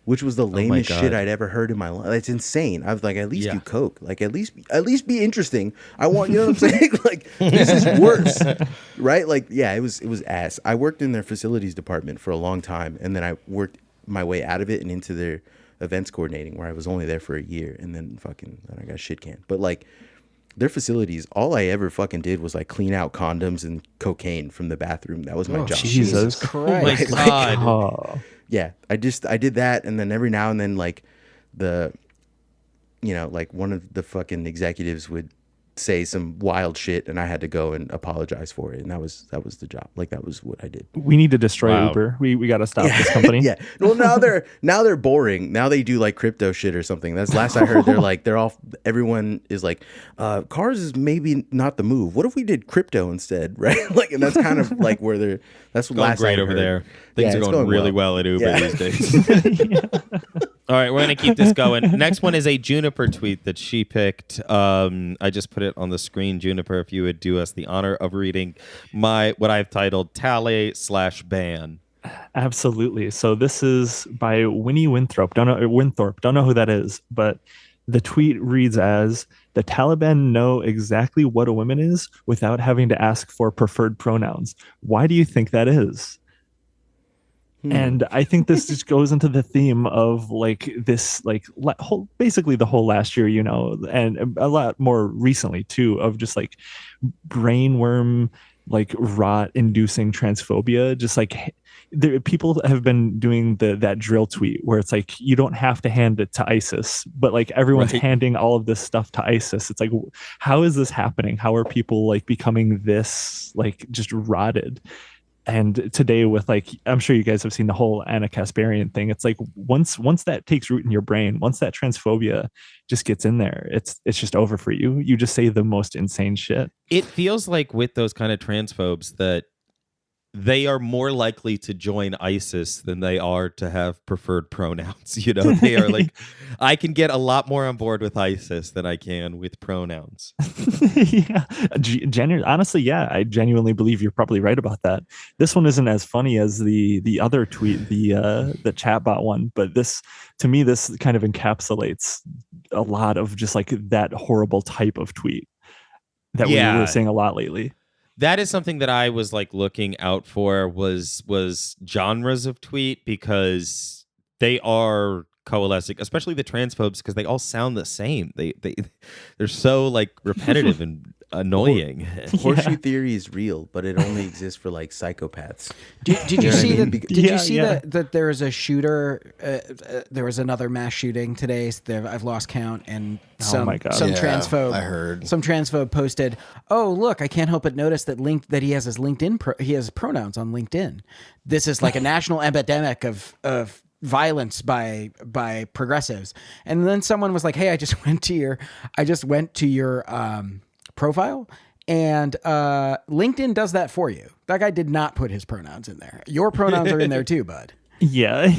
Which was the lamest shit I'd ever heard in my life. It's insane. I was like, at least do coke. Like, at least be interesting. I want, you know what I'm saying? Like, this is worse, right? Like, yeah, it was ass. I worked in their facilities department for a long time, and then I worked my way out of it and into their events coordinating, where I was only there for a year, and then I got shit canned. But like, their facilities, all I ever fucking did was like clean out condoms and cocaine from the bathroom. That was my job. Jesus Christ. Oh my God. Yeah, I did that, and then every now and then, like like one of the fucking executives would say some wild shit, and I had to go and apologize for it, and that was the job. Like that was what I did. We need to destroy Uber. We got to stop this company. Yeah. Well, now they're boring. Now they do like crypto shit or something. That's last I heard. Everyone is like, cars is maybe not the move. What if we did crypto instead, right? Like, and that's kind of like where that's what last Great I over heard. there. Things are it's going really well at Uber these days. All right, we're going to keep this going. Next one is a Juniper tweet that she picked. I just put it on the screen. Juniper, if you would do us the honor of reading what I've titled Tally/Ban. Absolutely. So this is by Winnie Winthrop. Don't know who that is, but the tweet reads as, "The Taliban know exactly what a woman is without having to ask for preferred pronouns. Why do you think that is?" And I think this just goes into the theme of like this, like basically the whole last year, and a lot more recently too, of just like brainworm, like rot inducing transphobia. Just like people have been doing that drill tweet where it's like, you don't have to hand it to ISIS, but like everyone's handing all of this stuff to ISIS. It's like, how is this happening? How are people like becoming this, like just rotted? And today with like, I'm sure you guys have seen the whole Anna Kasparian thing. It's like once that takes root in your brain, once that transphobia just gets in there, it's just over for you. You just say the most insane shit. It feels like with those kind of transphobes that they are more likely to join ISIS than they are to have preferred pronouns. They are like, I can get a lot more on board with ISIS than I can with pronouns. Yeah, honestly, yeah, I genuinely believe you're probably right about that. This one isn't as funny as the other tweet, the chatbot one, but this kind of encapsulates a lot of just like that horrible type of tweet that we were seeing a lot lately. That is something that I was like looking out for was genres of tweet, because they are coalescing, especially the transphobes, because they all sound the same. They're so like repetitive and annoying. Horseshoe theory is real, but it only exists for like psychopaths. Did you see that? Did you see that there was a shooter? There was another mass shooting today. I've lost count, and some transphobe. I heard some transphobe posted, "Oh, look! I can't help but notice that he has his LinkedIn. He has pronouns on LinkedIn. This is like a national epidemic of violence by progressives." And then someone was like, "Hey, I just went to your profile, and LinkedIn does that for you. That guy did not put his pronouns in there. Your pronouns are in there too, bud." Yeah.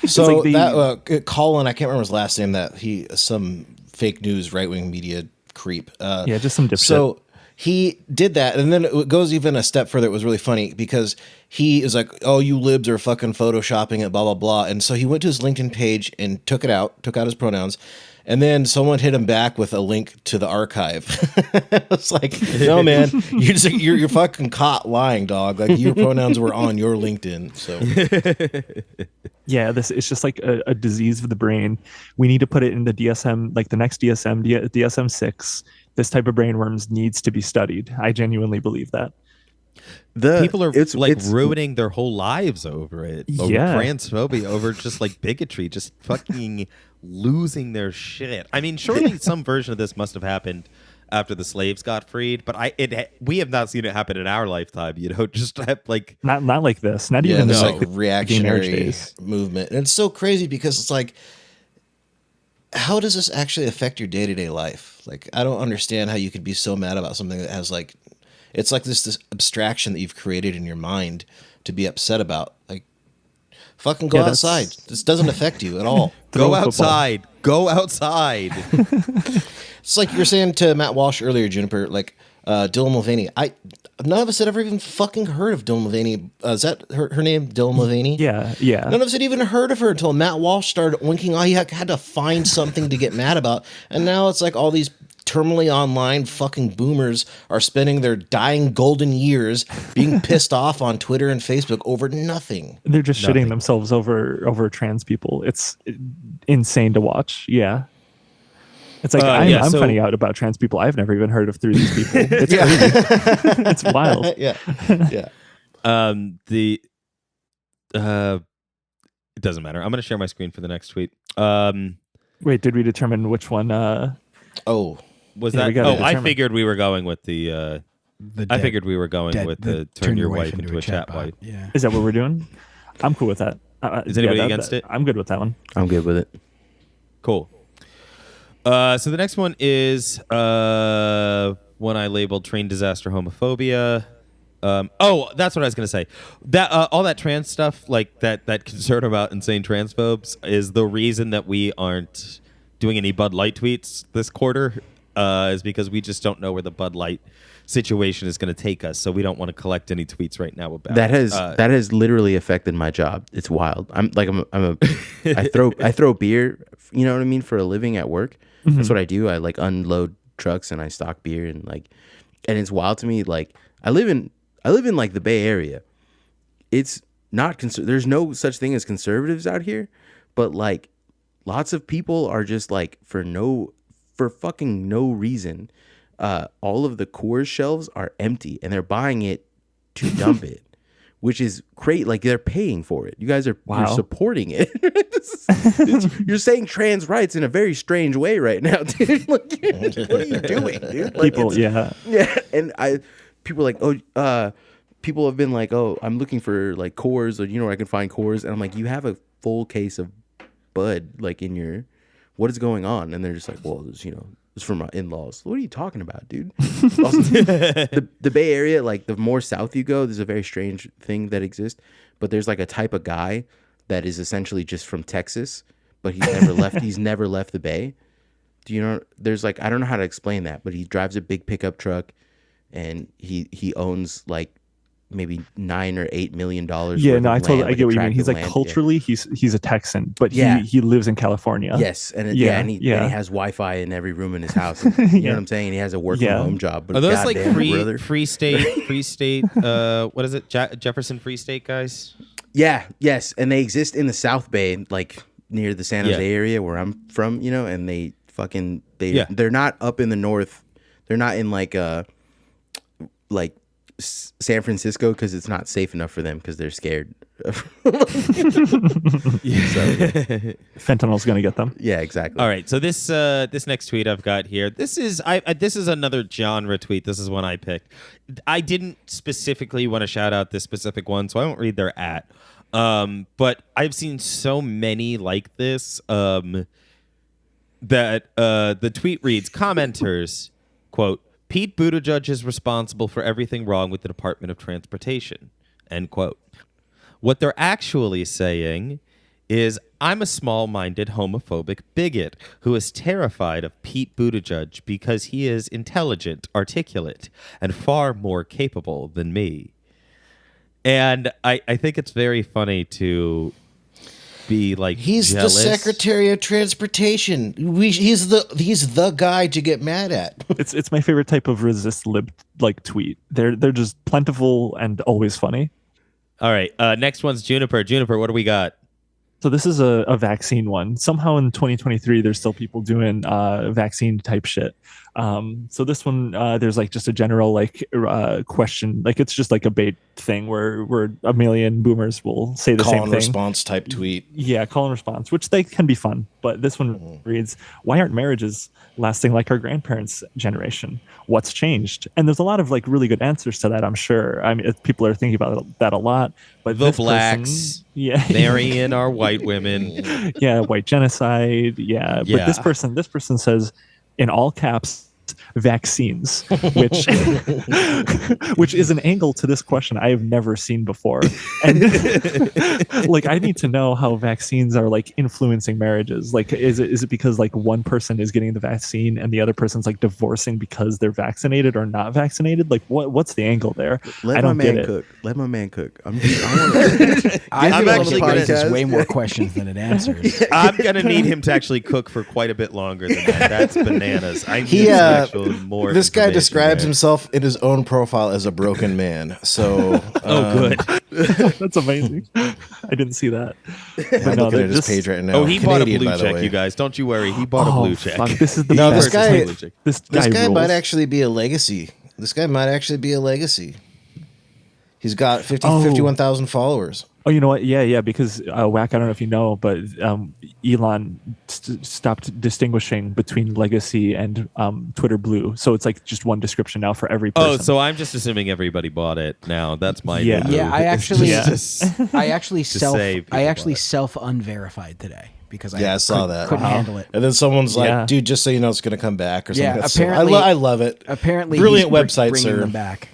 So like that Colin, I can't remember his last name. That some fake news right wing media creep. Just some dipshit. So he did that, and then it goes even a step further. It was really funny because he is like, "Oh, you libs are fucking photoshopping it, blah blah blah." And so he went to his LinkedIn page and took out his pronouns. And then someone hit him back with a link to the archive. It's like, no, man, you're fucking caught lying, dog. Like your pronouns were on your LinkedIn. So yeah, it's just like a disease of the brain. We need to put it in the DSM, like the next DSM-6. This type of brainworms needs to be studied. I genuinely believe that. People are ruining their whole lives over it. Over transphobia, over just like bigotry, just fucking losing their shit. I mean, surely some version of this must have happened after the slaves got freed, but we have not seen it happen in our lifetime. Just like not like this. Not even this like like reactionary movement. And it's so crazy because it's like, how does this actually affect your day-to-day life? Like, I don't understand how you could be so mad about something that has like, it's like this abstraction that you've created in your mind to be upset about. Like, fucking go outside. This doesn't affect you at all. Go outside. Go outside. It's like you were saying to Matt Walsh earlier, Juniper, like Dylan Mulvaney. None of us had ever even fucking heard of Dylan Mulvaney. Is that her name, Dylan Mulvaney? Yeah. None of us had even heard of her until Matt Walsh started winking. He had to find something to get mad about. And now it's like all these terminally online fucking boomers are spending their dying golden years being pissed off on Twitter and Facebook over nothing. They're just shitting themselves over trans people. It's insane to watch. Yeah. It's like I'm finding out about trans people I've never even heard of through these people. It's crazy. It's wild. Yeah. It doesn't matter. I'm going to share my screen for the next tweet. Wait, did we determine which one? I figured we were going with the turn your wife into a chatbot. Yeah. Is that what we're doing? I'm cool with that. Is anybody against it? I'm good with that one. I'm good with it. Cool. So the next one is one I labeled train disaster homophobia. That's what I was going to say. That all that trans stuff, like that concern about insane transphobes, is the reason that we aren't doing any Bud Light tweets this quarter. Is because we just don't know where the Bud Light situation is going to take us, so we don't want to collect any tweets right now about that. Has literally affected my job. It's wild. I throw beer, you know what I mean, for a living at work. Mm-hmm. That's what I do. I like unload trucks and I stock beer and it's wild to me. Like I live in like the Bay Area. It's not there's no such thing as conservatives out here, but like lots of people are just like for fucking no reason. All of the Coors shelves are empty and they're buying it to dump it, which is great. Like they're paying for it. You guys are you're supporting it. You're saying trans rights in a very strange way right now, dude. Like, what are you doing, dude? Like, people, yeah. And people are like, people have been like, oh, I'm looking for like Coors, or where I can find Coors, and I'm like, you have a full case of Bud like in your. What is going on? And they're just like, well, it's from my in-laws. What are you talking about, dude? Also, the Bay Area, like the more south you go, there's a very strange thing that exists. But there's like a type of guy that is essentially just from Texas, but he's never left. He's never left the Bay. Do you know? There's like, I don't know how to explain that, but he drives a big pickup truck, and he owns like maybe $9 or $8 million. Yeah, no, I get what you mean. He's like culturally, he's a Texan, but he lives in California. Yes, and he has Wi-Fi in every room in his house. You know what I'm saying? And he has a work from home job. But are those like free state? What is it? Jefferson Free State guys? Yeah, yes, and they exist in the South Bay, like near the San Jose area where I'm from, you know, and they're not up in the north. They're not in like San Francisco because it's not safe enough for them because they're scared. Fentanyl's gonna get them. Yeah, exactly. All right, so this next tweet I've got here, this is another genre tweet. This is one I picked. I didn't specifically want to shout out this specific one, so I won't read their @ but I've seen so many like this that the tweet reads, commenters, quote, Pete Buttigieg is responsible for everything wrong with the Department of Transportation, end quote. What they're actually saying is, I'm a small-minded homophobic bigot who is terrified of Pete Buttigieg because he is intelligent, articulate, and far more capable than me. And I think it's very funny to be like, he's jealous. The Secretary of Transportation. He's the guy to get mad at. It's my favorite type of resist lib like tweet. They're just plentiful and always funny. All right, next one's Juniper. Juniper, what do we got? So this is a vaccine one. Somehow in 2023, there's still people doing vaccine type shit. So this one, there's like just a general like question, like it's just like a bait thing where a million boomers will say the same thing. Call and response type tweet. Yeah, call and response, which they can be fun. But this one reads, why aren't marriages lasting like our grandparents' generation? What's changed? And there's a lot of like really good answers to that, I'm sure. I mean, people are thinking about that a lot. But The blacks marrying our white women. Yeah, white genocide. Yeah. But this person says, in all caps, vaccines, which which is an angle to this question I have never seen before. And like, I need to know how vaccines are like influencing marriages. Like, is it because like one person is getting the vaccine and the other person's like divorcing because they're vaccinated or not vaccinated? Like, what's the angle there? I don't get it. Cook. Let my man cook. I feel actually like it raises podcast. way more questions than it answers. I'm gonna need him to actually cook for quite a bit longer than that. That's bananas. I need more. This guy describes there. himself in his own profile as a broken man. So, good. That's amazing. I didn't see that. I'm looking at his page right now. Oh, he Canadian, bought a blue by the check, way. you guys. Don't you worry. He bought a blue check. Fuck, this is the No, best. this guy rules. might actually be a legacy. This guy might actually be a legacy. He's got 51,000 followers. Oh, you know what? Yeah, because Whack, I don't know if you know, but Elon stopped distinguishing between legacy and Twitter Blue. So it's like just one description now for every person. Oh, so I'm just assuming everybody bought it now. That's my Yeah. new move. Yeah, I actually save people self unverified today because I saw that. couldn't handle it. And then someone's like, Yeah. dude, just so you know, it's going to come back or something. Yeah, That's apparently- I love it. Apparently, Brilliant he's website, bringing sir. them back.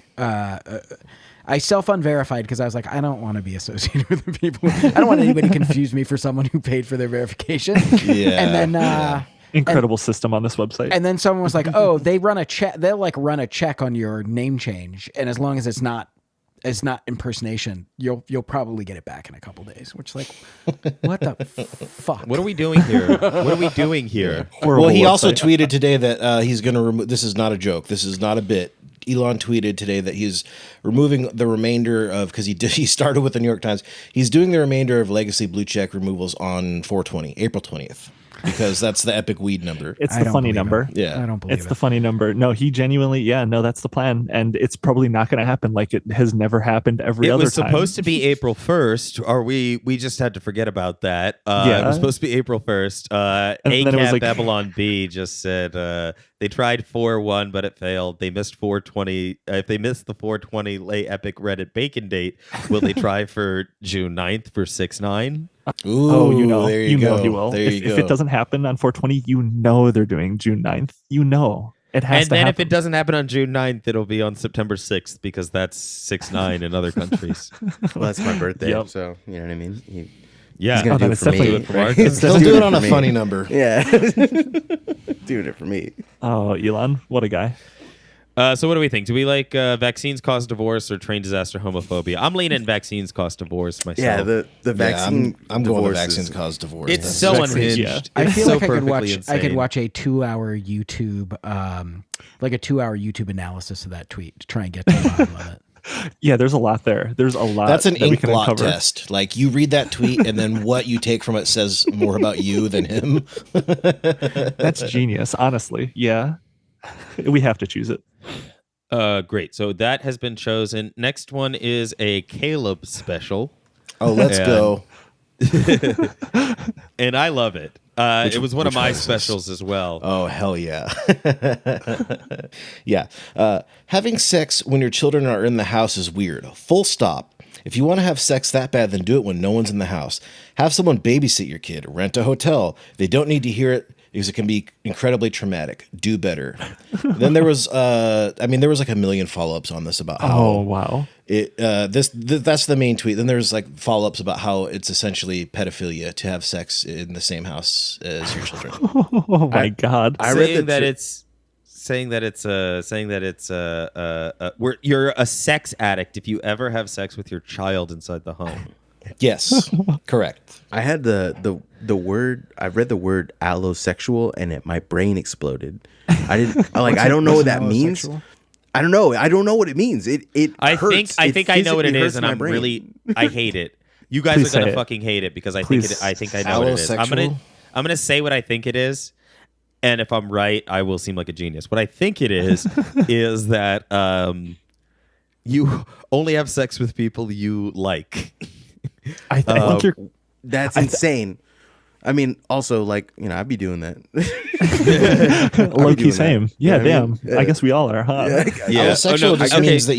I self-unverified because I was like, I don't want to be associated with the people. I don't want anybody to confuse me for someone who paid for their verification. Yeah. And then incredible system on this website. and then someone was like, oh, they run a check. They'll like run a check on your name change, and as long as it's not impersonation, you'll probably get it back in a couple days. Which like, what the fuck? What are we doing here? Horrible Well, he also website. tweeted today that he's going to remove. This is not a joke. This is not a bit. Elon tweeted today that he's removing the remainder of, because he started with the New York Times. He's doing the remainder of legacy blue check removals on 420, April 20th. Because that's the epic weed number. It's the funny number. Yeah. I don't believe It's the funny number. No, he genuinely, that's the plan. And it's probably not going to happen like it has never happened every It other was time. supposed to be April 1st, or we just had to forget about that. It was supposed to be April 1st. And then it was ACAB like- Babylon B just said they tried 4/1, but it failed. They missed 4/20. If they missed the 4/20 lay epic Reddit bacon date, will they try for June 9th for 6/9? Ooh, there you go. He will. There If you go. it doesn't happen on 420, they're doing June 9th. It has And to then happen. if it doesn't happen on June 9th, it'll be on September 6th because that's 6/9 in other countries. Well, that's my birthday, Yep. so you know what I mean. Yeah. He's gonna do then it it's for me. definitely- right? it's He'll Just do do it it on a for me. funny number. Yeah, doing it for me. Oh, Elon, what a guy. So what do we think? Do we like vaccines cause divorce or train disaster homophobia? I'm leaning vaccines cause divorce myself. Yeah, the vaccine. I'm going with divorce vaccines is- cause divorce. It's That's so crazy. unhinged. Yeah. I It's feel so like I could perfectly watch. I could insane. watch a 2-hour YouTube, like a 2-hour YouTube analysis of that tweet to try and get to the bottom of it. Yeah, there's a lot there. There's a lot. That's an that we ink can blot uncover. test. Like you read that tweet, and then what you take from it says more about you than him. That's genius, honestly. Yeah, we have to choose it. Great. So that has been chosen. Next one is a Caleb special. Oh, let's go. And I love it. It was one of my specials as well. Oh, hell yeah. Yeah. Having sex when your children are in the house is weird. Full stop. If you want to have sex that bad, then do it when no one's in the house. Have someone babysit your kid. Rent a hotel. They don't need to hear it because it can be incredibly traumatic. Do better. Then there was, there was like a million follow-ups on this about how. Oh, wow. That's the main tweet. Then there's like follow-ups about how it's essentially pedophilia to have sex in the same house as your children. Oh my God! I read saying that you're a sex addict if you ever have sex with your child inside the home. Yes, correct. I had the word. I read the word allosexual, and my brain exploded. I didn't I don't know what that means. I don't know. I don't know what it means. I think I know what it is, and I hate it. You guys Please are gonna say it. fucking hate it because I think I know what it is. I'm gonna say what I think it is, and if I'm right, I will seem like a genius. What I think it is is that you only have sex with people you like. I think you're. That's insane. I mean, also, I'd be doing that. Low key same. That. Yeah, You know what damn. I guess we all are, huh? Yeah. Allosexual just means that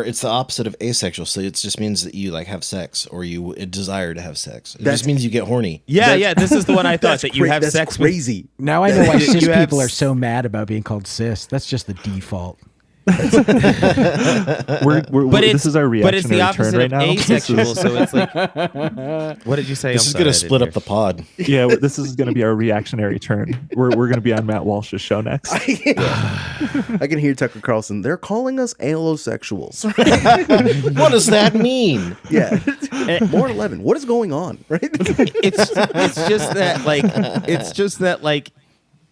it's the opposite of asexual. So it just means that you have sex or you desire to have sex. It just means you get horny. Yeah. This is the one I thought that you have that's sex crazy. Now I know why cis You have people are so mad about being called cis. That's just the default. This is our reactionary but it's the opposite turn right of now. asexual. So it's like, what did you say? This is going to split up the pod. Yeah, this is going to be our reactionary turn. We're going to be on Matt Walsh's show next. I can hear Tucker Carlson. They're calling us allosexuals. What does that mean? Yeah. More 11. What is going on? Right? It's just that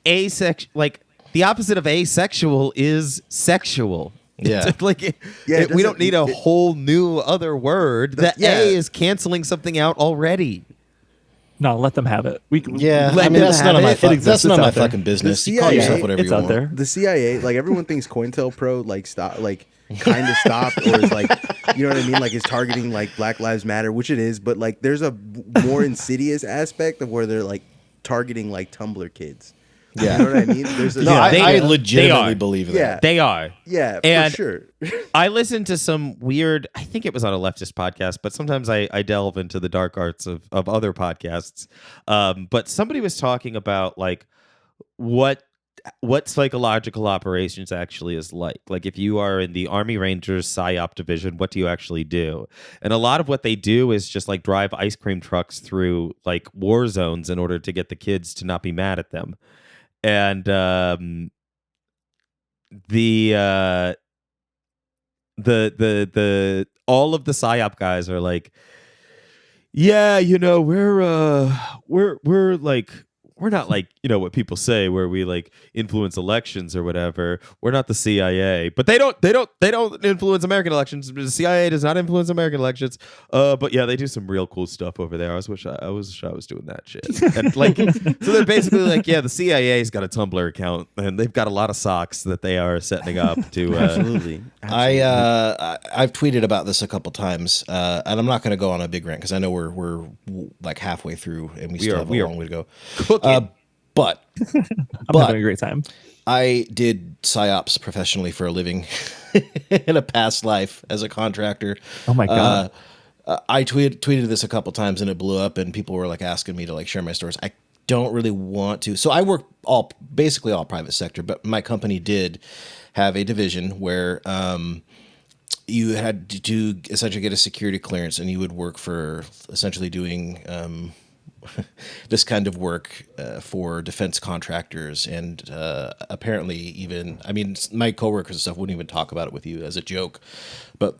asexual, the opposite of asexual is sexual. Yeah. We don't need a whole new other word. A is canceling something out already. No, let them have it. That's none of my that's none of my fucking business. You call yourself whatever it's you out want. there. The CIA, everyone thinks COINTELPRO kind of stopped, or is you know what I mean? Is targeting Black Lives Matter, which it is, but there's a more insidious aspect of where they're targeting Tumblr kids. Yeah. You know what I mean? I legitimately believe that. Yeah. They are. Yeah, And for sure. I listened to some weird, I think it was on a leftist podcast, but sometimes I delve into the dark arts of other podcasts. But somebody was talking about what psychological operations actually is like. If you are in the Army Rangers PSYOP division, what do you actually do? And a lot of what they do is just drive ice cream trucks through war zones in order to get the kids to not be mad at them. And the all of the PSYOP guys are we're not what people say where we influence elections or whatever. We're not the CIA, but they don't influence American elections. The CIA does not influence American elections. But yeah, they do some real cool stuff over there. I wish I was doing that shit. And so they're basically the CIA's got a Tumblr account and they've got a lot of socks that they are setting up to. Absolutely. I've tweeted about this a couple times, and I'm not going to go on a big rant because I know we're halfway through and we still have a long way to go. But I'm having a great time. I did PSYOPs professionally for a living in a past life as a contractor. Oh my God. I tweeted this a couple times and it blew up and people were asking me to share my stories. I don't really want to. So I work basically all private sector, but my company did have a division where you had to essentially get a security clearance and you would work for essentially doing this kind of work for defense contractors. And apparently even, my coworkers and stuff wouldn't even talk about it with you as a joke. But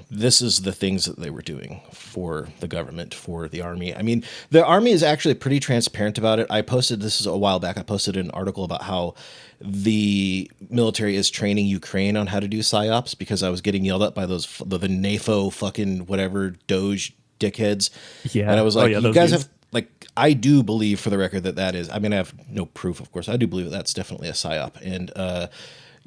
this is the things that they were doing for the government, for the army. I mean, the army is actually pretty transparent about it. This is a while back, I posted an article about how the military is training Ukraine on how to do psyops, because I was getting yelled at by the NAFO fucking whatever Doge dickheads. Yeah. And I was like, you guys dudes. have, like, I do believe, for the record, that is, I mean, I have no proof, of course. I do believe that's definitely a psyop. And,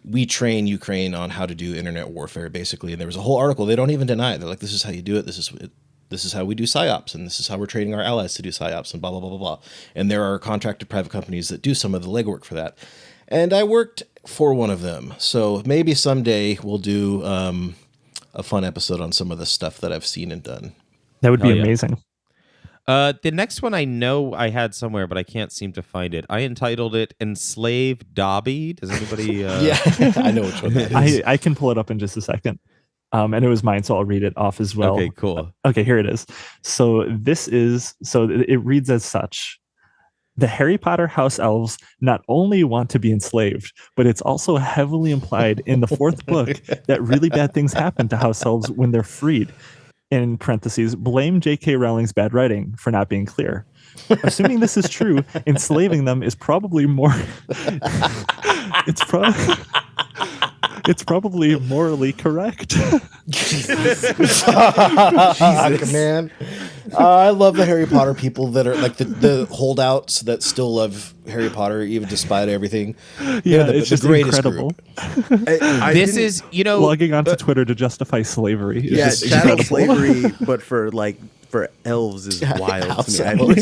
we train Ukraine on how to do internet warfare, basically. And there was a whole article. They don't even deny it. They're like, this is how you do it. This is how we do psyops. And this is how we're training our allies to do psyops, and blah, blah, blah, blah, blah. And there are contracted private companies that do some of the legwork for that. And I worked for one of them. So maybe someday we'll do a fun episode on some of the stuff that I've seen and done. That would be amazing. The next one I know I had somewhere, but I can't seem to find it. I entitled it "Enslave Dobby." Does anybody? Yeah, I know which one that is. I can pull it up in just a second. And it was mine, so I'll read it off as well. Okay, cool. Okay, here it is. So it reads as such. The Harry Potter house elves not only want to be enslaved, but it's also heavily implied in the fourth book that really bad things happen to house elves when they're freed. In parentheses, blame J.K. Rowling's bad writing for not being clear. Assuming this is true, enslaving them is probably more... it's probably morally correct. Jesus. Fuck, man. I love the Harry Potter people that are like the holdouts that still love Harry Potter, even despite everything. Yeah, it's just incredible. This is, logging onto Twitter to justify slavery. Yeah, chattel slavery, but for elves is wild to me.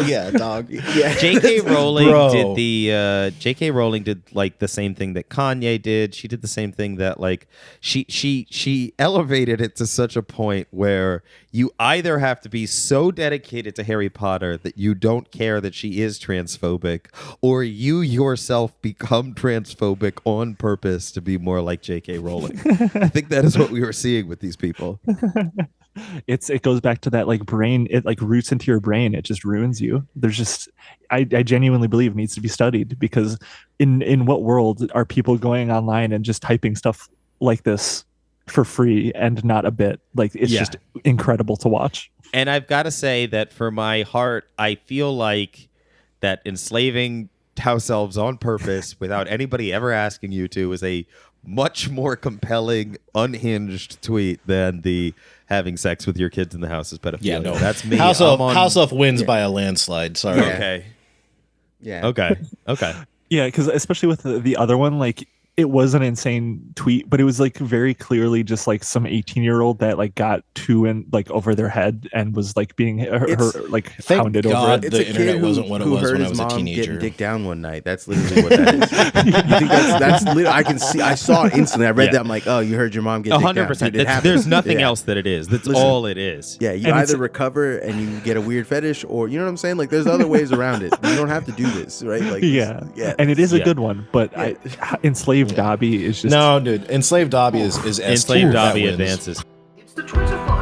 Yeah, dog. Yeah. J.K. Rowling J.K. Rowling did like the same thing that Kanye did. She did the same thing that like she elevated it to such a point where you either have to be so dedicated to Harry Potter that you don't care that she is transphobic, or you yourself become transphobic on purpose to be more like J.K. Rowling. I think that is what we were seeing with these people. It goes back to that like brain, it like roots into your brain, it just ruins you. There's just I genuinely believe it needs to be studied, because in what world are people going online and just typing stuff like this for free and not a bit? Like it's just incredible to watch. And I've got to say that for my heart, I feel like that enslaving house elves on purpose without anybody ever asking you to is a much more compelling, unhinged tweet than the having sex with your kids in the house is pedophilia. Yeah, no, that's me. House Elf wins by a landslide. Sorry. Yeah. Okay. Yeah. Okay. Yeah, because especially with the other one, like it was an insane tweet, but it was like very clearly just like some 18-year-old that like got too in like over their head and was like being like hounded over it. It's the a internet kid wasn't what it was heard when I his was a mom teenager. getting dicked down one night. That's literally what that is. You think that's literally, I saw it instantly. I read that. I'm like, oh, you heard your mom get dicked down. 100%. There's nothing else that it is. That's all it is. Yeah, you either recover and you get a weird fetish, or you know what I'm saying? Like there's other ways around it. You don't have to do this, right? Like yeah. And it is a good one, but Enslaved Dobby is just no, dude. Enslaved Dobby is Enslaved Dobby advances. It's the Twitter file.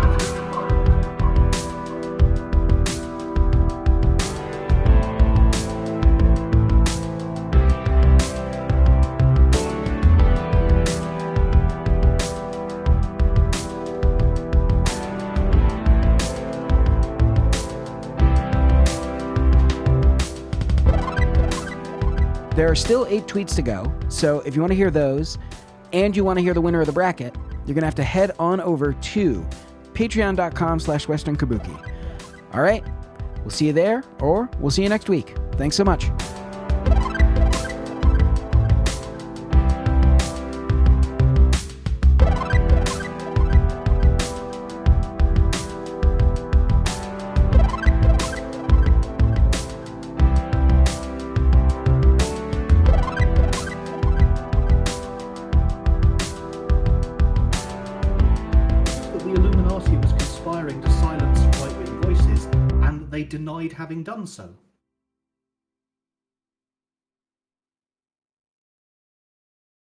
There are still 8 tweets to go, so if you want to hear those, and you want to hear the winner of the bracket, you're going to have to head on over to patreon.com/westernkabuki. All right, we'll see you there, or we'll see you next week. Thanks so much. To silence right-wing voices, and they denied having done so.